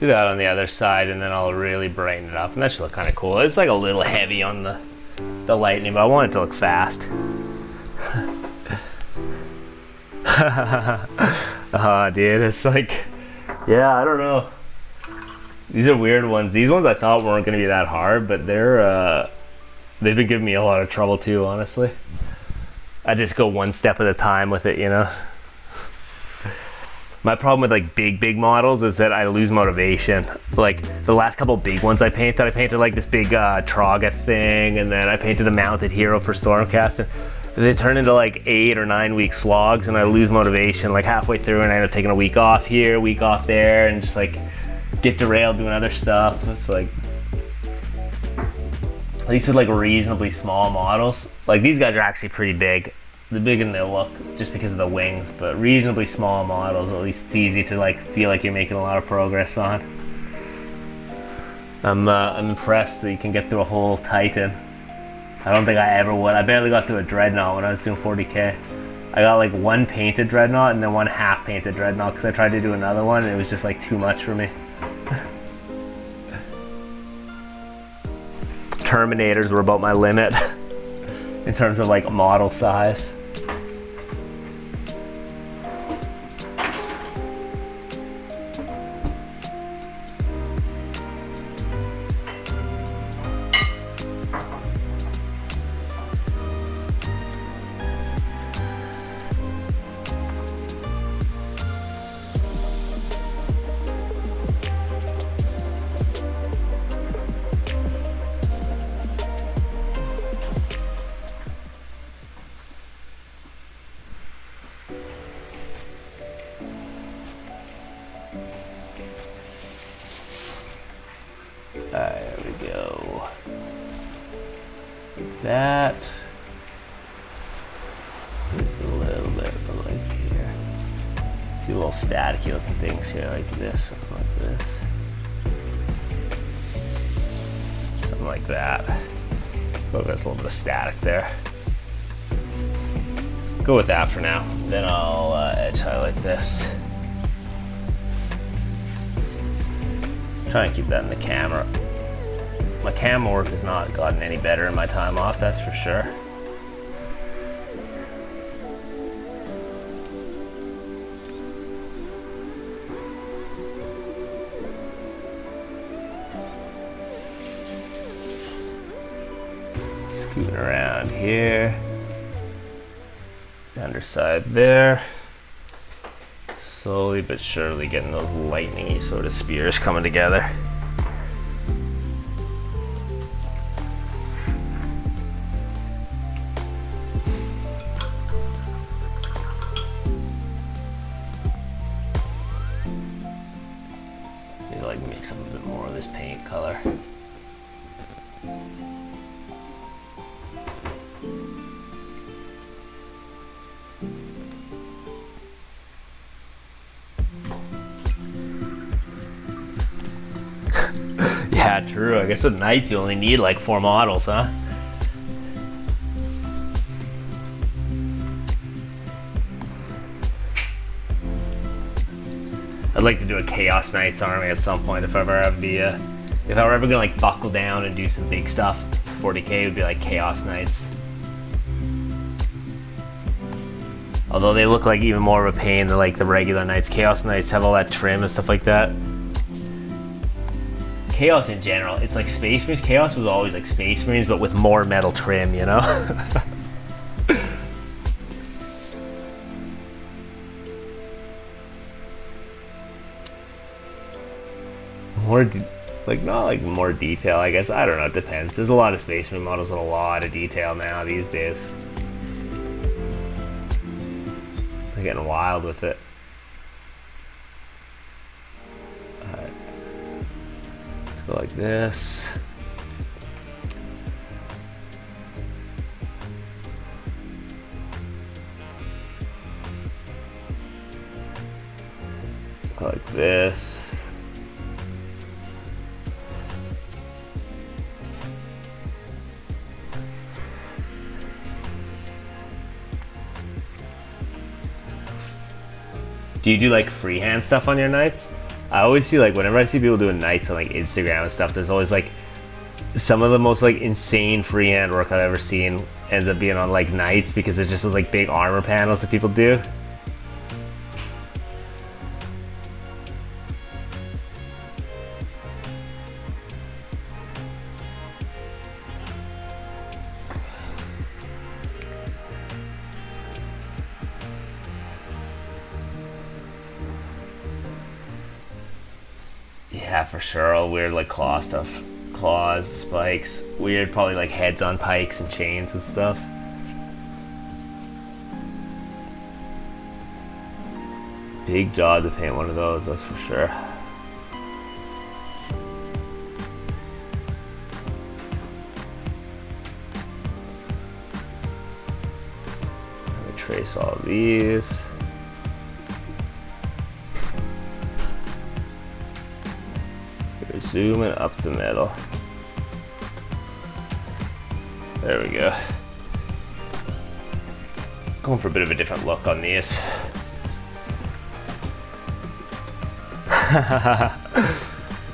A: Do that on the other side and then I'll really brighten it up and that should look kind of cool. It's like a little heavy on the lightning, but I want it to look fast. Oh, dude, it's like, yeah, I don't know. These are weird ones. These ones I thought weren't going to be that hard, but they've been giving me a lot of trouble too, honestly. I just go one step at a time with it, you know? My problem with like big models is that I lose motivation. Like the last couple big ones I painted like this big Traga thing, and then I painted a mounted hero for Stormcast, and they turn into like 8 or 9 week slogs, and I lose motivation like halfway through, and I end up taking a week off here, week off there, and just like get derailed doing other stuff. It's like, at least with like reasonably small models, like these guys are actually pretty big. the bigger they look, just because of the wings. But reasonably small models, at least it's easy to like feel like you're making a lot of progress on. I'm impressed that you can get through a whole Titan. I don't think I ever would. I barely got through a Dreadnought when I was doing 40K. I got like one painted Dreadnought and then one half painted Dreadnought because I tried to do another one and it was just like too much for me. Terminators were about my limit in terms of like model size. There we go. That. Just a little bit of like here. A few little staticky looking things here, like this, something like this. Something like that. Oh, there's a little bit of static there. Go with that for now. Then I'll edge highlight this. Try and keep that in the camera. My camera work has not gotten any better in my time off, that's for sure. Scooting around here. The underside there. Slowly but surely getting those lightning-y sort of spears coming together. Need to like mix up a bit more of this paint color. Yeah, true. I guess with knights you only need like 4 models, huh? I'd like to do a Chaos Knights army at some point if I ever have the, if I were ever gonna like buckle down and do some big stuff. 40K would be like Chaos Knights. Although they look like even more of a pain than like the regular Knights. Chaos Knights have all that trim and stuff like that. Chaos in general, it's like Space Marines. Chaos was always like Space Marines, but with more metal trim, you know? Not like more detail, I guess. I don't know, it depends. There's a lot of Space Marine models with a lot of detail now these days. They're getting wild with it. Alright. Let's go like this. Go like this. Do you do like freehand stuff on your knights? I always see like whenever I see people doing knights on like Instagram and stuff, there's always like some of the most like insane freehand work I've ever seen ends up being on like knights because it's just those like big armor panels that people do. Yeah, for sure. All weird like claw stuff. Claws, spikes, weird probably like heads on pikes and chains and stuff. Big job to paint one of those, that's for sure. these. Zooming up the middle. There we go. Going for a bit of a different look on these.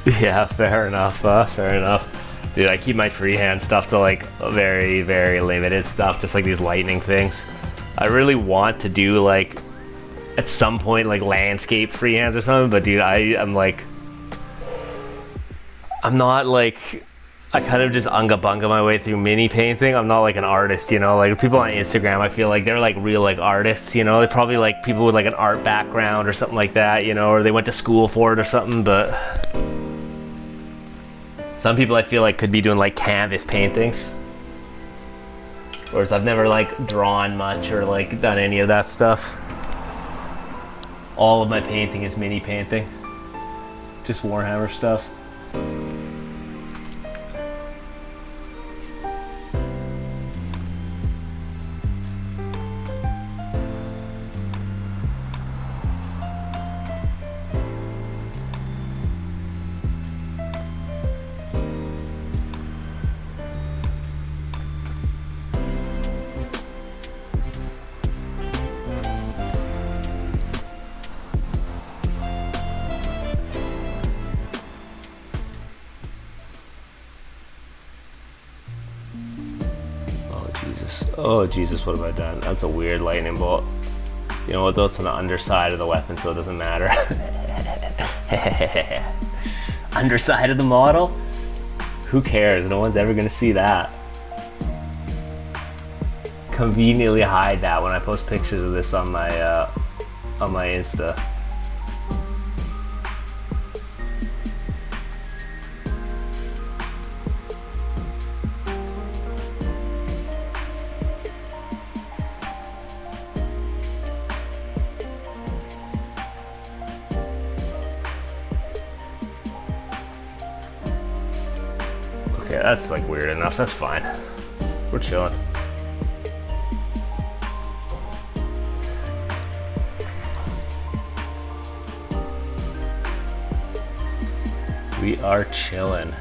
A: Yeah, fair enough, fair enough. Dude, I keep my freehand stuff to like very, very limited stuff, just like these lightning things. I really want to do like, at some point, like landscape freehands or something, but dude, I'm not like, I kind of just unga bunga my way through mini painting. I'm not like an artist, you know, like people on Instagram, I feel like they're like real like artists, you know, they're probably like people with like an art background or something like that, you know, or they went to school for it or something, but some people I feel like could be doing like canvas paintings. Whereas I've never like drawn much or like done any of that stuff. All of my painting is mini painting. Just Warhammer stuff. Oh Jesus, what have I done? That's a weird lightning bolt. You know what though, it's on the underside of the weapon, so it doesn't matter. Underside of the model? Who cares? No one's ever gonna see that. Conveniently hide that when I post pictures of this on my Insta. Okay, that's like weird enough. That's fine. We're chilling. We are chilling.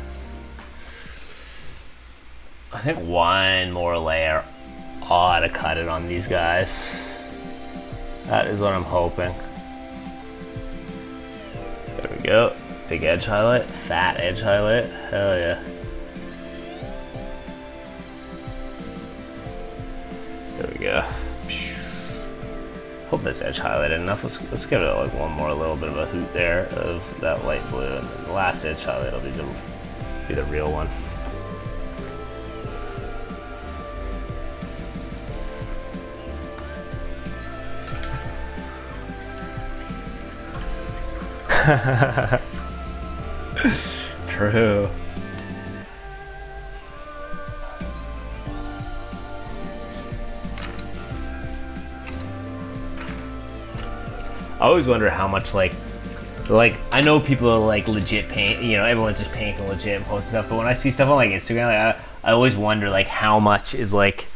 A: I think one more layer ought to cut it on these guys. That is what I'm hoping. There we go. Big edge highlight. Fat edge highlight. Hell yeah. There we go. Hope that's edge highlighted enough. Let's give it like one more little bit of a hoot there of that light blue, and then the last edge highlight will be the real one. True. I always wonder how much like I know people are like legit paint, you know, everyone's just painting legit and posting stuff, but when I see stuff on like Instagram, like I always wonder like how much is like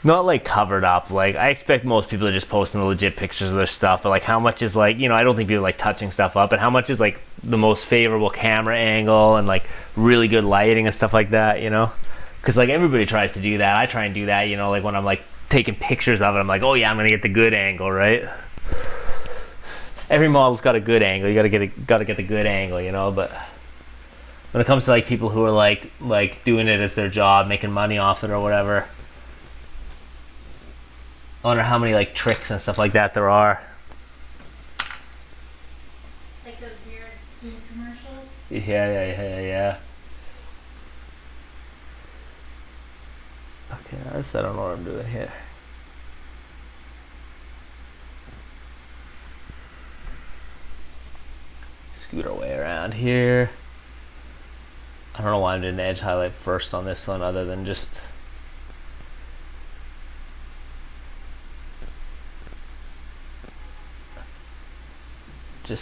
A: not like covered up. Like I expect most people are just posting the legit pictures of their stuff, but like how much is like, you know, I don't think people are like touching stuff up, but how much is like the most favorable camera angle and like really good lighting and stuff like that, you know? Because like everybody tries to do that. I try and do that, you know, like when I'm like taking pictures of it, I'm like, oh yeah, I'm gonna get the good angle, right? Every model's got a good angle. You gotta get the good angle, you know. But when it comes to like people who are like doing it as their job, making money off it or whatever, I wonder how many like tricks and stuff like that there are.
C: Like those weird food commercials.
A: Yeah. Okay, I don't know what I'm doing here. Scoot our way around here. I don't know why I'm doing the edge highlight first on this one, other than just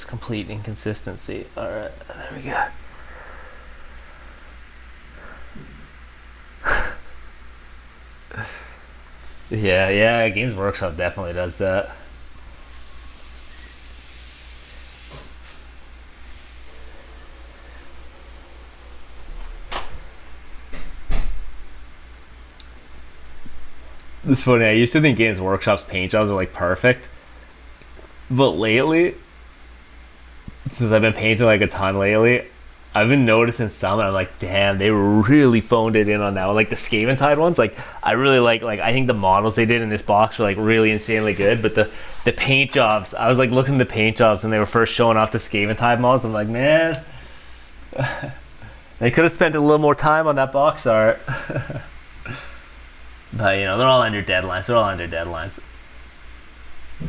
A: complete inconsistency. All right, there we go. Yeah, Games Workshop definitely does that. It's funny, I used to think Games Workshop's paint jobs are like perfect. But lately, since I've been painting like a ton lately, I've been noticing some, and I'm like, damn, they really phoned it in on that one. Like the Scaventide ones, like I really like. I think the models they did in this box were like really insanely good. But the paint jobs, I was like looking at the paint jobs when they were first showing off the Scaventide models. I'm like, man, they could have spent a little more time on that box art. But you know, they're all under deadlines.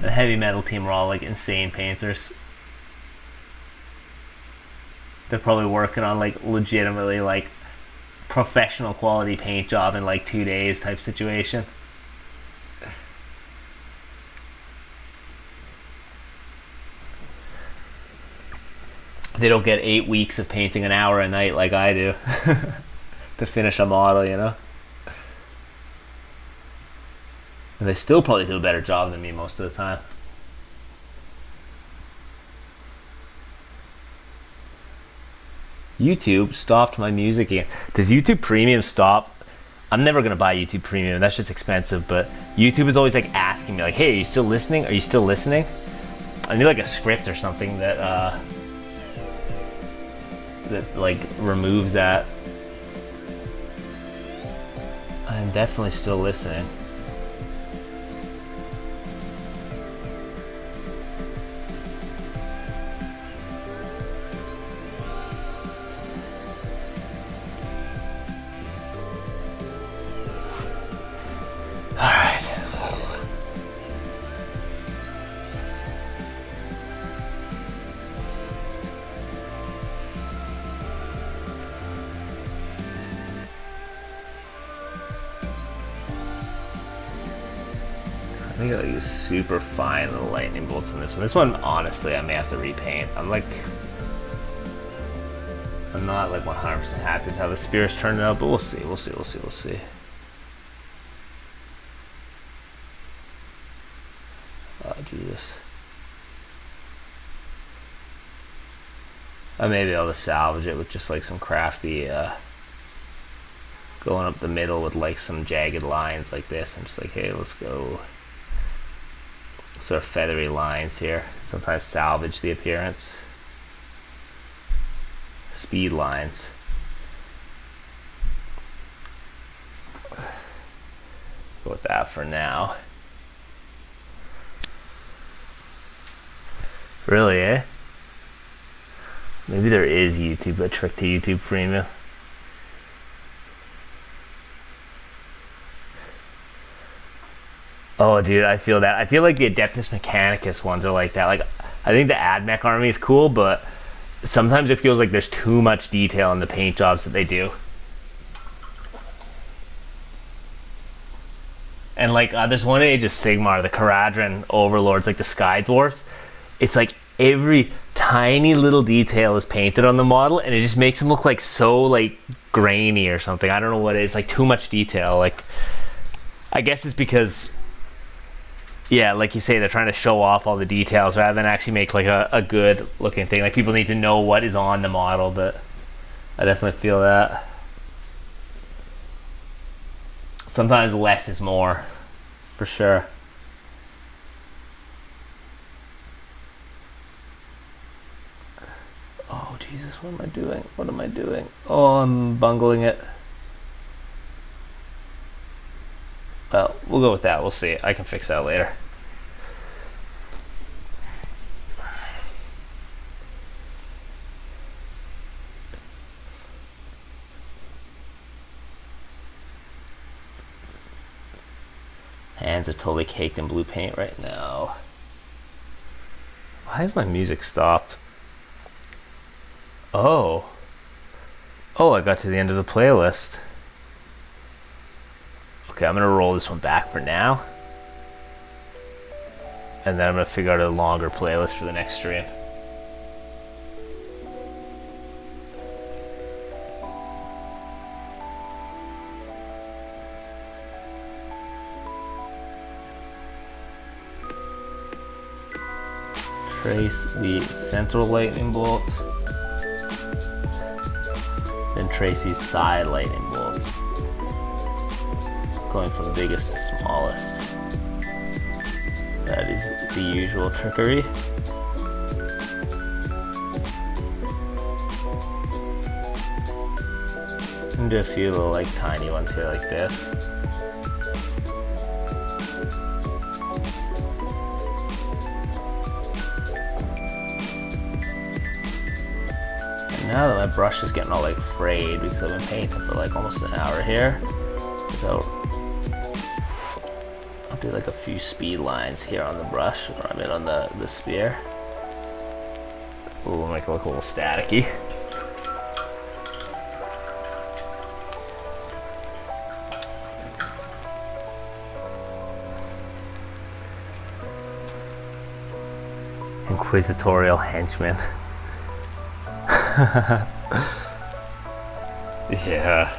A: The heavy metal team are all like insane painters. They're probably working on like legitimately like professional quality paint job in like 2 days type situation. They don't get 8 weeks of painting an hour a night like I do to finish a model, you know? And they still probably do a better job than me most of the time. YouTube stopped my music again. Does YouTube Premium stop? I'm never gonna buy YouTube Premium. That's just expensive. But YouTube is always like asking me, like, "Hey, are you still listening? Are you still listening?" I need like a script or something that like removes that. I'm definitely still listening. I think I'll use super fine little lightning bolts in this one. This one, honestly, I may have to repaint. I'm not like 100% happy with how the spears turned out, but we'll see. Oh, Jesus. I may be able to salvage it with just like some crafty going up the middle with like some jagged lines like this. I'm just like, hey, let's go sort of feathery lines here. Sometimes salvage the appearance. Speed lines. Go with that for now. Really, eh? Maybe there is a trick to YouTube Premium. Oh, dude, I feel that. I feel like the Adeptus Mechanicus ones are like that. Like, I think the AdMech army is cool, but sometimes it feels like there's too much detail in the paint jobs that they do. And like, there's one in Age of Sigmar, the Caradhran overlords, like the Sky Dwarfs. It's like every tiny little detail is painted on the model, and it just makes them look like so like grainy or something. I don't know what it is. Like too much detail. Like, I guess it's because, yeah, like you say, they're trying to show off all the details rather than actually make like a good looking thing. Like people need to know what is on the model, but I definitely feel that. Sometimes less is more, for sure. Oh, Jesus, what am I doing? What am I doing? Oh, I'm bungling it. Well, we'll go with that. We'll see. I can fix that later. Hands are totally caked in blue paint right now. Why has my music stopped? Oh, I got to the end of the playlist. Okay, I'm gonna roll this one back for now. And then I'm gonna figure out a longer playlist for the next stream. trace the central lightning bolt, then trace these side lightning bolts, going from biggest to smallest. That is the usual trickery. And do a few little like tiny ones here like this. And now that my brush is getting all like frayed because I've been painting for like almost an hour here, so I'll do like a few speed lines here on the brush, or I mean on the spear. Ooh, make it look a little staticky. Inquisitorial henchman. Yeah.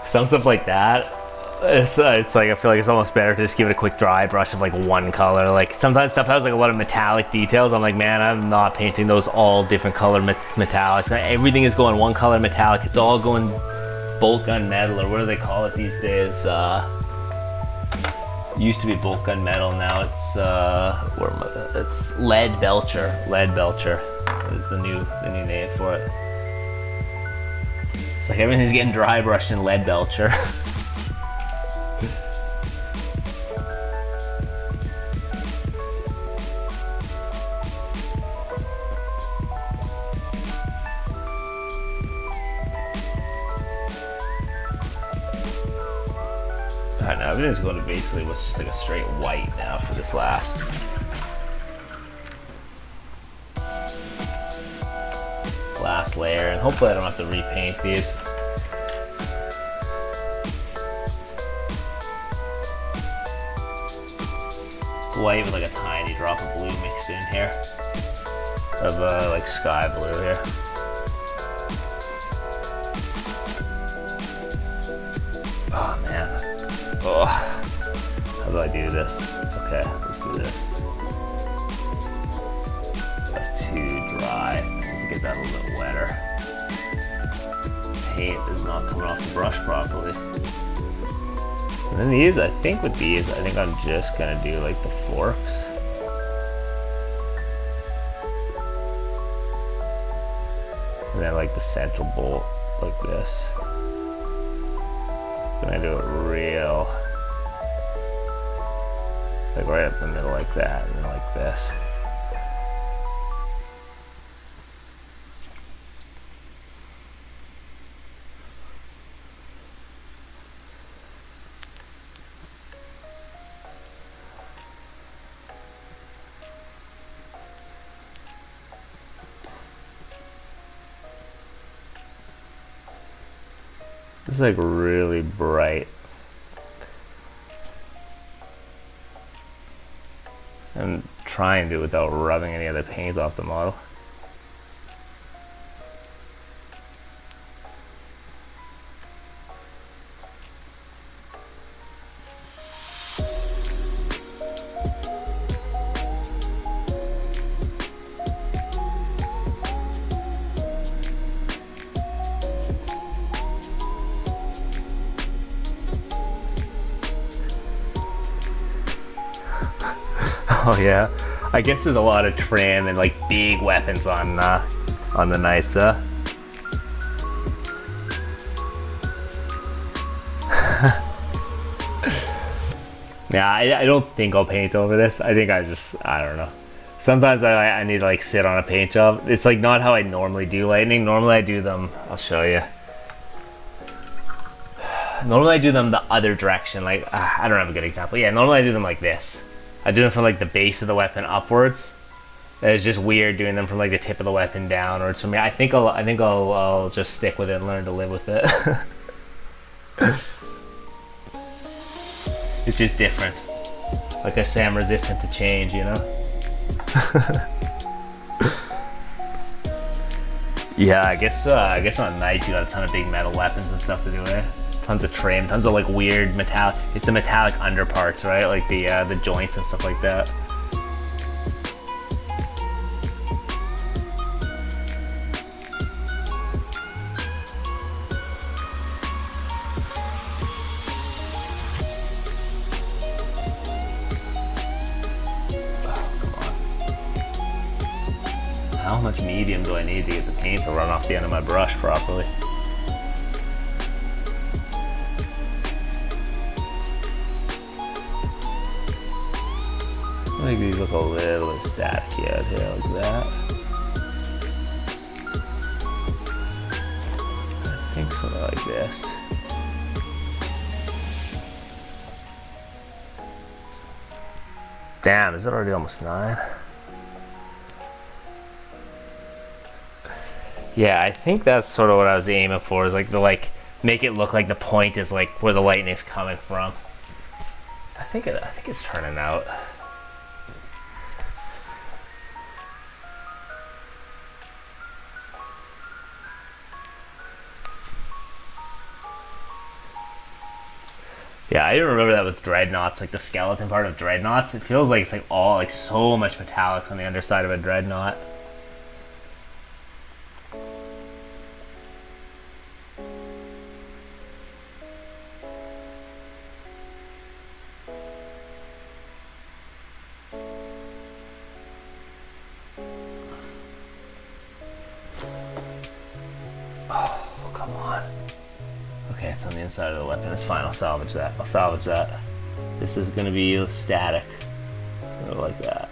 A: Some stuff like that, it's like I feel like it's almost better to just give it a quick dry brush of like one color. Like sometimes stuff has like a lot of metallic details. I'm like, man, I'm not painting those all different color metallics. Everything is going one color metallic. It's all going bolt gun metal, or what do they call it these days? Used to be bolt gun metal, now it's lead belcher. Lead belcher is the new name for it. It's like everything's getting dry brushed in lead belcher. Alright, now everything's going to basically what's just like a straight white now for this last. Layer, and hopefully I don't have to repaint these. It's white with like a tiny drop of blue mixed in here, of like sky blue here. Oh man. Oh, how do I do this? Okay, let's do this. That's too dry. I need to get that a little bit wetter. Paint is not coming off the brush properly. And then these, I think with these, I think I'm just gonna do like the forks. And then like the central bolt, like this. Gonna do it real, like right up the middle like that, and then like this. It's like really bright. And try and do it without rubbing any other paint off the model. Oh yeah, I guess there's a lot of trim and like big weapons on the knights, Yeah, I don't think I'll paint over this. I think I don't know. Sometimes I need to like sit on a paint job. It's like not how I normally do lightning. Normally I do them, I'll show you. Normally I do them the other direction. Like, I don't have a good example. Yeah, normally I do them like this. I do them from like the base of the weapon upwards. It's just weird doing them from like the tip of the weapon downwards. For me, I think I'll just stick with it and learn to live with it. It's just different. Like I say, I'm resistant to change, you know? Yeah, I guess on knights you got a ton of big metal weapons and stuff to do with it. Tons of trim, tons of like weird metallic. It's the metallic underparts, right? Like the joints and stuff like that. How much medium do I need to get the paint to run off the end of my brush properly? I think these look a little bit staticky out here, like that. I think something like this. Damn, is it already almost 9? Yeah, I think that's sort of what I was aiming for, is like make it look like the point is like where the lightning's coming from. I think it's turning out. Yeah, I even remember that with dreadnoughts, like the skeleton part of dreadnoughts. It feels like it's like all like so much metallics on the underside of a dreadnought. Oh, come on. Okay, it's on the inside of the weapon. It's fine. I'll salvage that. I'll salvage that. This is going to be static. It's going to go like that.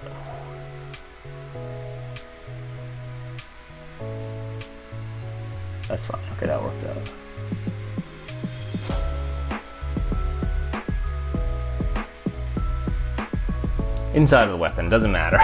A: That's fine. Okay, that worked out. Inside of the weapon. Doesn't matter.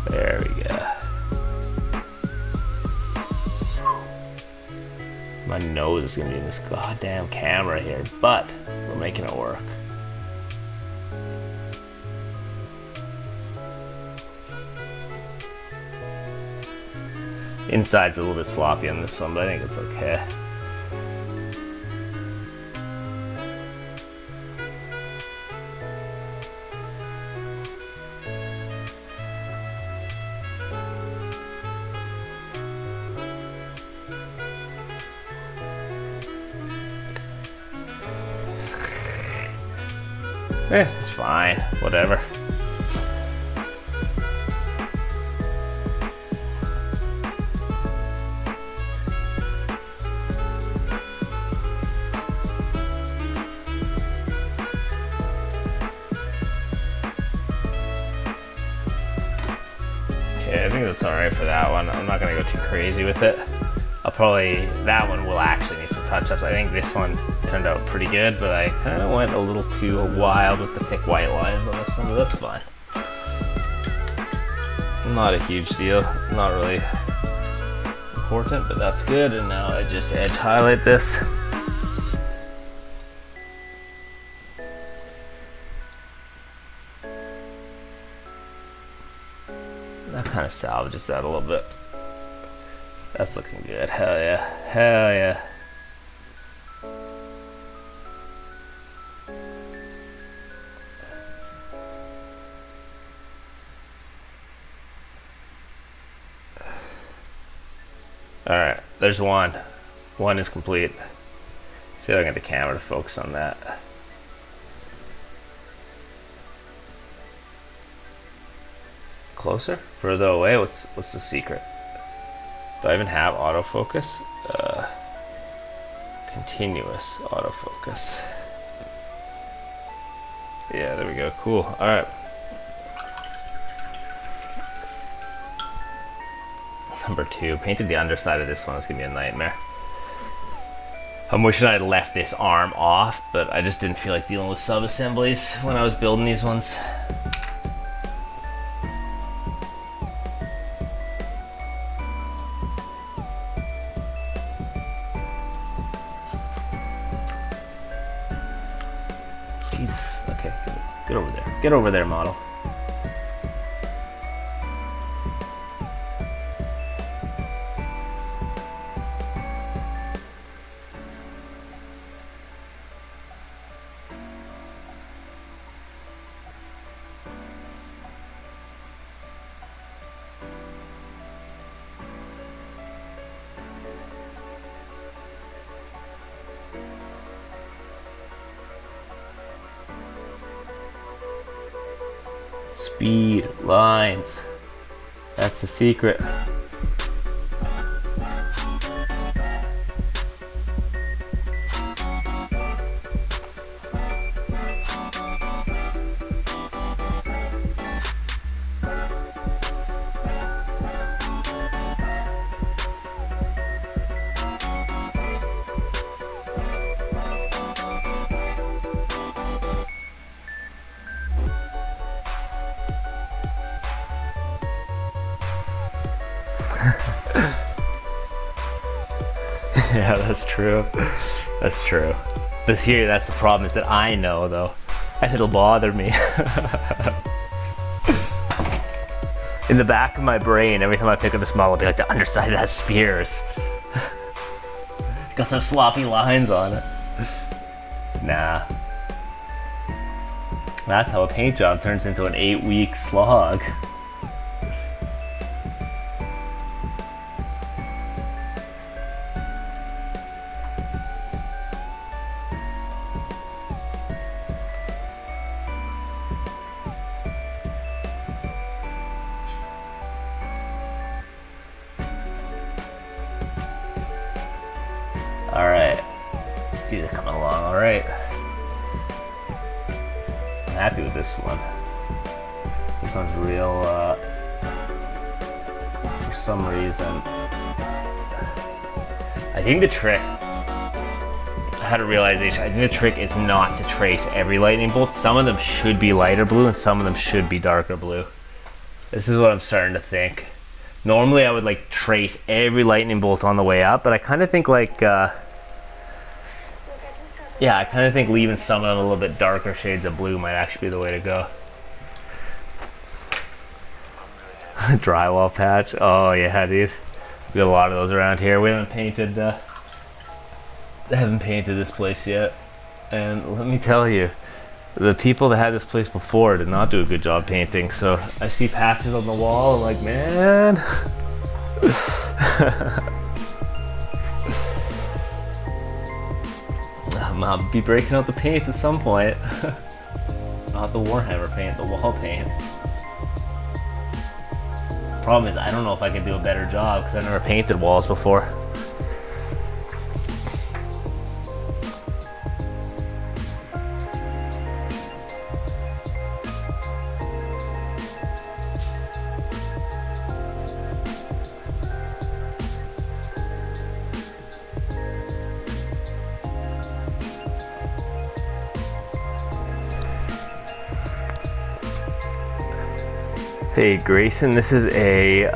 A: There we go. My nose is gonna be in this goddamn camera here, but we're making it work. Inside's a little bit sloppy on this one, but I think it's okay. It's fine, whatever. Okay, I think that's alright for that one. I'm not gonna go too crazy with it. That one will actually need some touch-ups. I think this one turned out pretty good, but I kind of went a little too wild with the thick white lines on this one, but that's fine. Not a huge deal, not really important, but that's good. And now I just edge highlight this. That kind of salvages that a little bit. That's looking good. Hell yeah. Hell yeah. Alright, there's one. One is complete. See if I can get the camera to focus on that. Closer? Further away? What's the secret? Do I even have autofocus? Continuous autofocus. Yeah, there we go. Cool. Alright. Number 2. Painted the underside of this one. It's gonna be a nightmare. I'm wishing I'd left this arm off, but I just didn't feel like dealing with sub-assemblies when I was building these ones. Jesus. Okay, get over there. Get over there, model. Speed lines. That's the secret. Yeah, that's true. That's true. But here, that's the problem, is that I know, though, and it'll bother me. In the back of my brain, every time I pick up this model, I'll be like, the underside of that spears. Got some sloppy lines on it. Nah. That's how a paint job turns into an 8-week slog. Alright, these are coming along alright. I'm happy with this one. This one's real, for some reason. I think the trick, I had a realization, I think the trick is not to trace every lightning bolt. Some of them should be lighter blue and some of them should be darker blue. This is what I'm starting to think. Normally I would like trace every lightning bolt on the way up, but I kind of think like, yeah, I kind of think leaving some of them a little bit darker shades of blue might actually be the way to go. Drywall patch. Oh yeah, dude. We got a lot of those around here. We haven't painted this place yet. And let me tell you, the people that had this place before did not do a good job painting. So I see patches on the wall. I'm like, man. I'll be breaking out the paint at some point. Not the Warhammer paint, the wall paint. Problem is, I don't know if I can do a better job because I've never painted walls before. Hey Grayson, this is a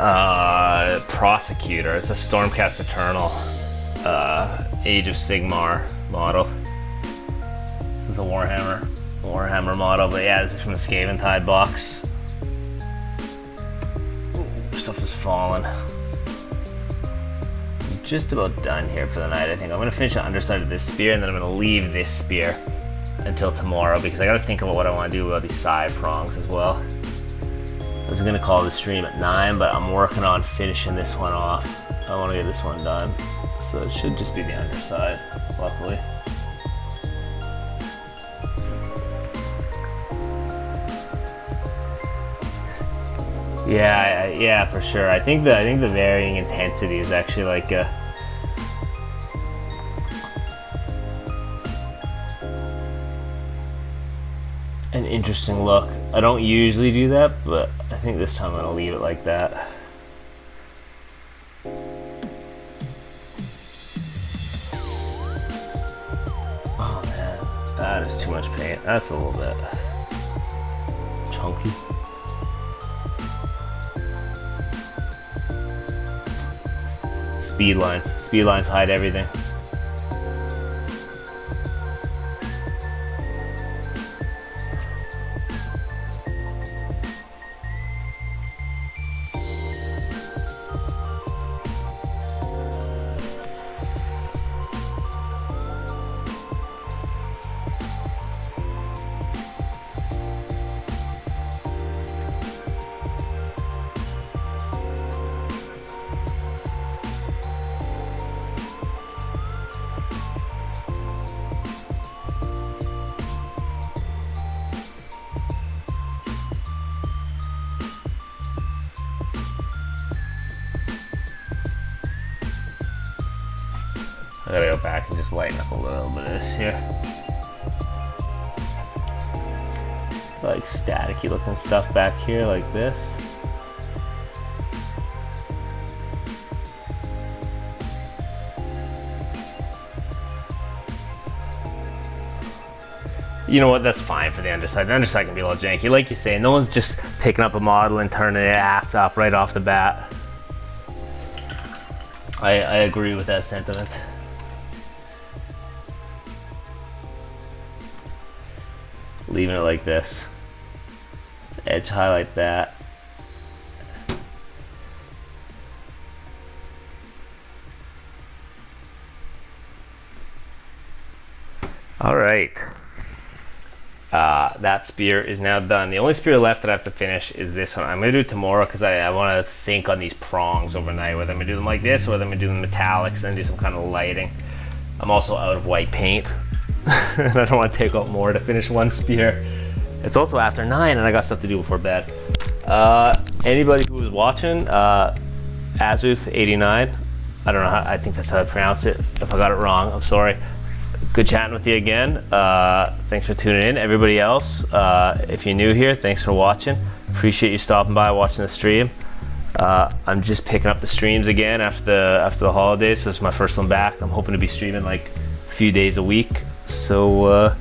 A: Prosecutor. It's a Stormcast Eternal Age of Sigmar model. This is a Warhammer model, but yeah, this is from the Scaventide box. Ooh, stuff is falling. I'm just about done here for the night, I think. I'm gonna finish the underside of this spear and then I'm gonna leave this spear until tomorrow because I gotta think about what I wanna do about these side prongs as well. I was gonna call the stream at 9, but I'm working on finishing this one off. I wanna get this one done. So it should just be the underside, luckily. Yeah, for sure. I think the varying intensity is actually like a an interesting look. I don't usually do that, but I think this time I'm gonna leave it like that. Oh man, that is too much paint. That's a little bit chunky. Speed lines hide everything. I gotta go back and just lighten up a little bit of this here. Like staticky looking stuff back here like this. You know what, that's fine for the underside. The underside can be a little janky. Like you say, no one's just picking up a model and turning their ass up right off the bat. I agree with that sentiment. Leaving it like this. Let's edge highlight that. All right. That spear is now done. The only spear left that I have to finish is this one. I'm gonna do it tomorrow because I want to think on these prongs overnight, whether I'm gonna do them like this or whether I'm gonna do them metallics and do some kind of lighting. I'm also out of white paint and I don't want to take out more to finish one spear. It's also after 9 and I got stuff to do before bed. Anybody who was watching, Azuth89, I don't know how, I think that's how I pronounce it. If I got it wrong, I'm sorry. Good chatting with you again. Thanks for tuning in. Everybody else, if you're new here, thanks for watching. Appreciate you stopping by, watching the stream. I'm just picking up the streams again after the holidays, so it's my first one back. I'm hoping to be streaming like a few days a week. So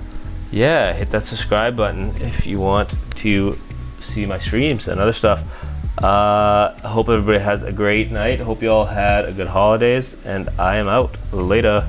A: yeah, hit that subscribe button if you want to see my streams and other stuff. I hope everybody has a great night. Hope you all had a good holidays, and I am out. Later.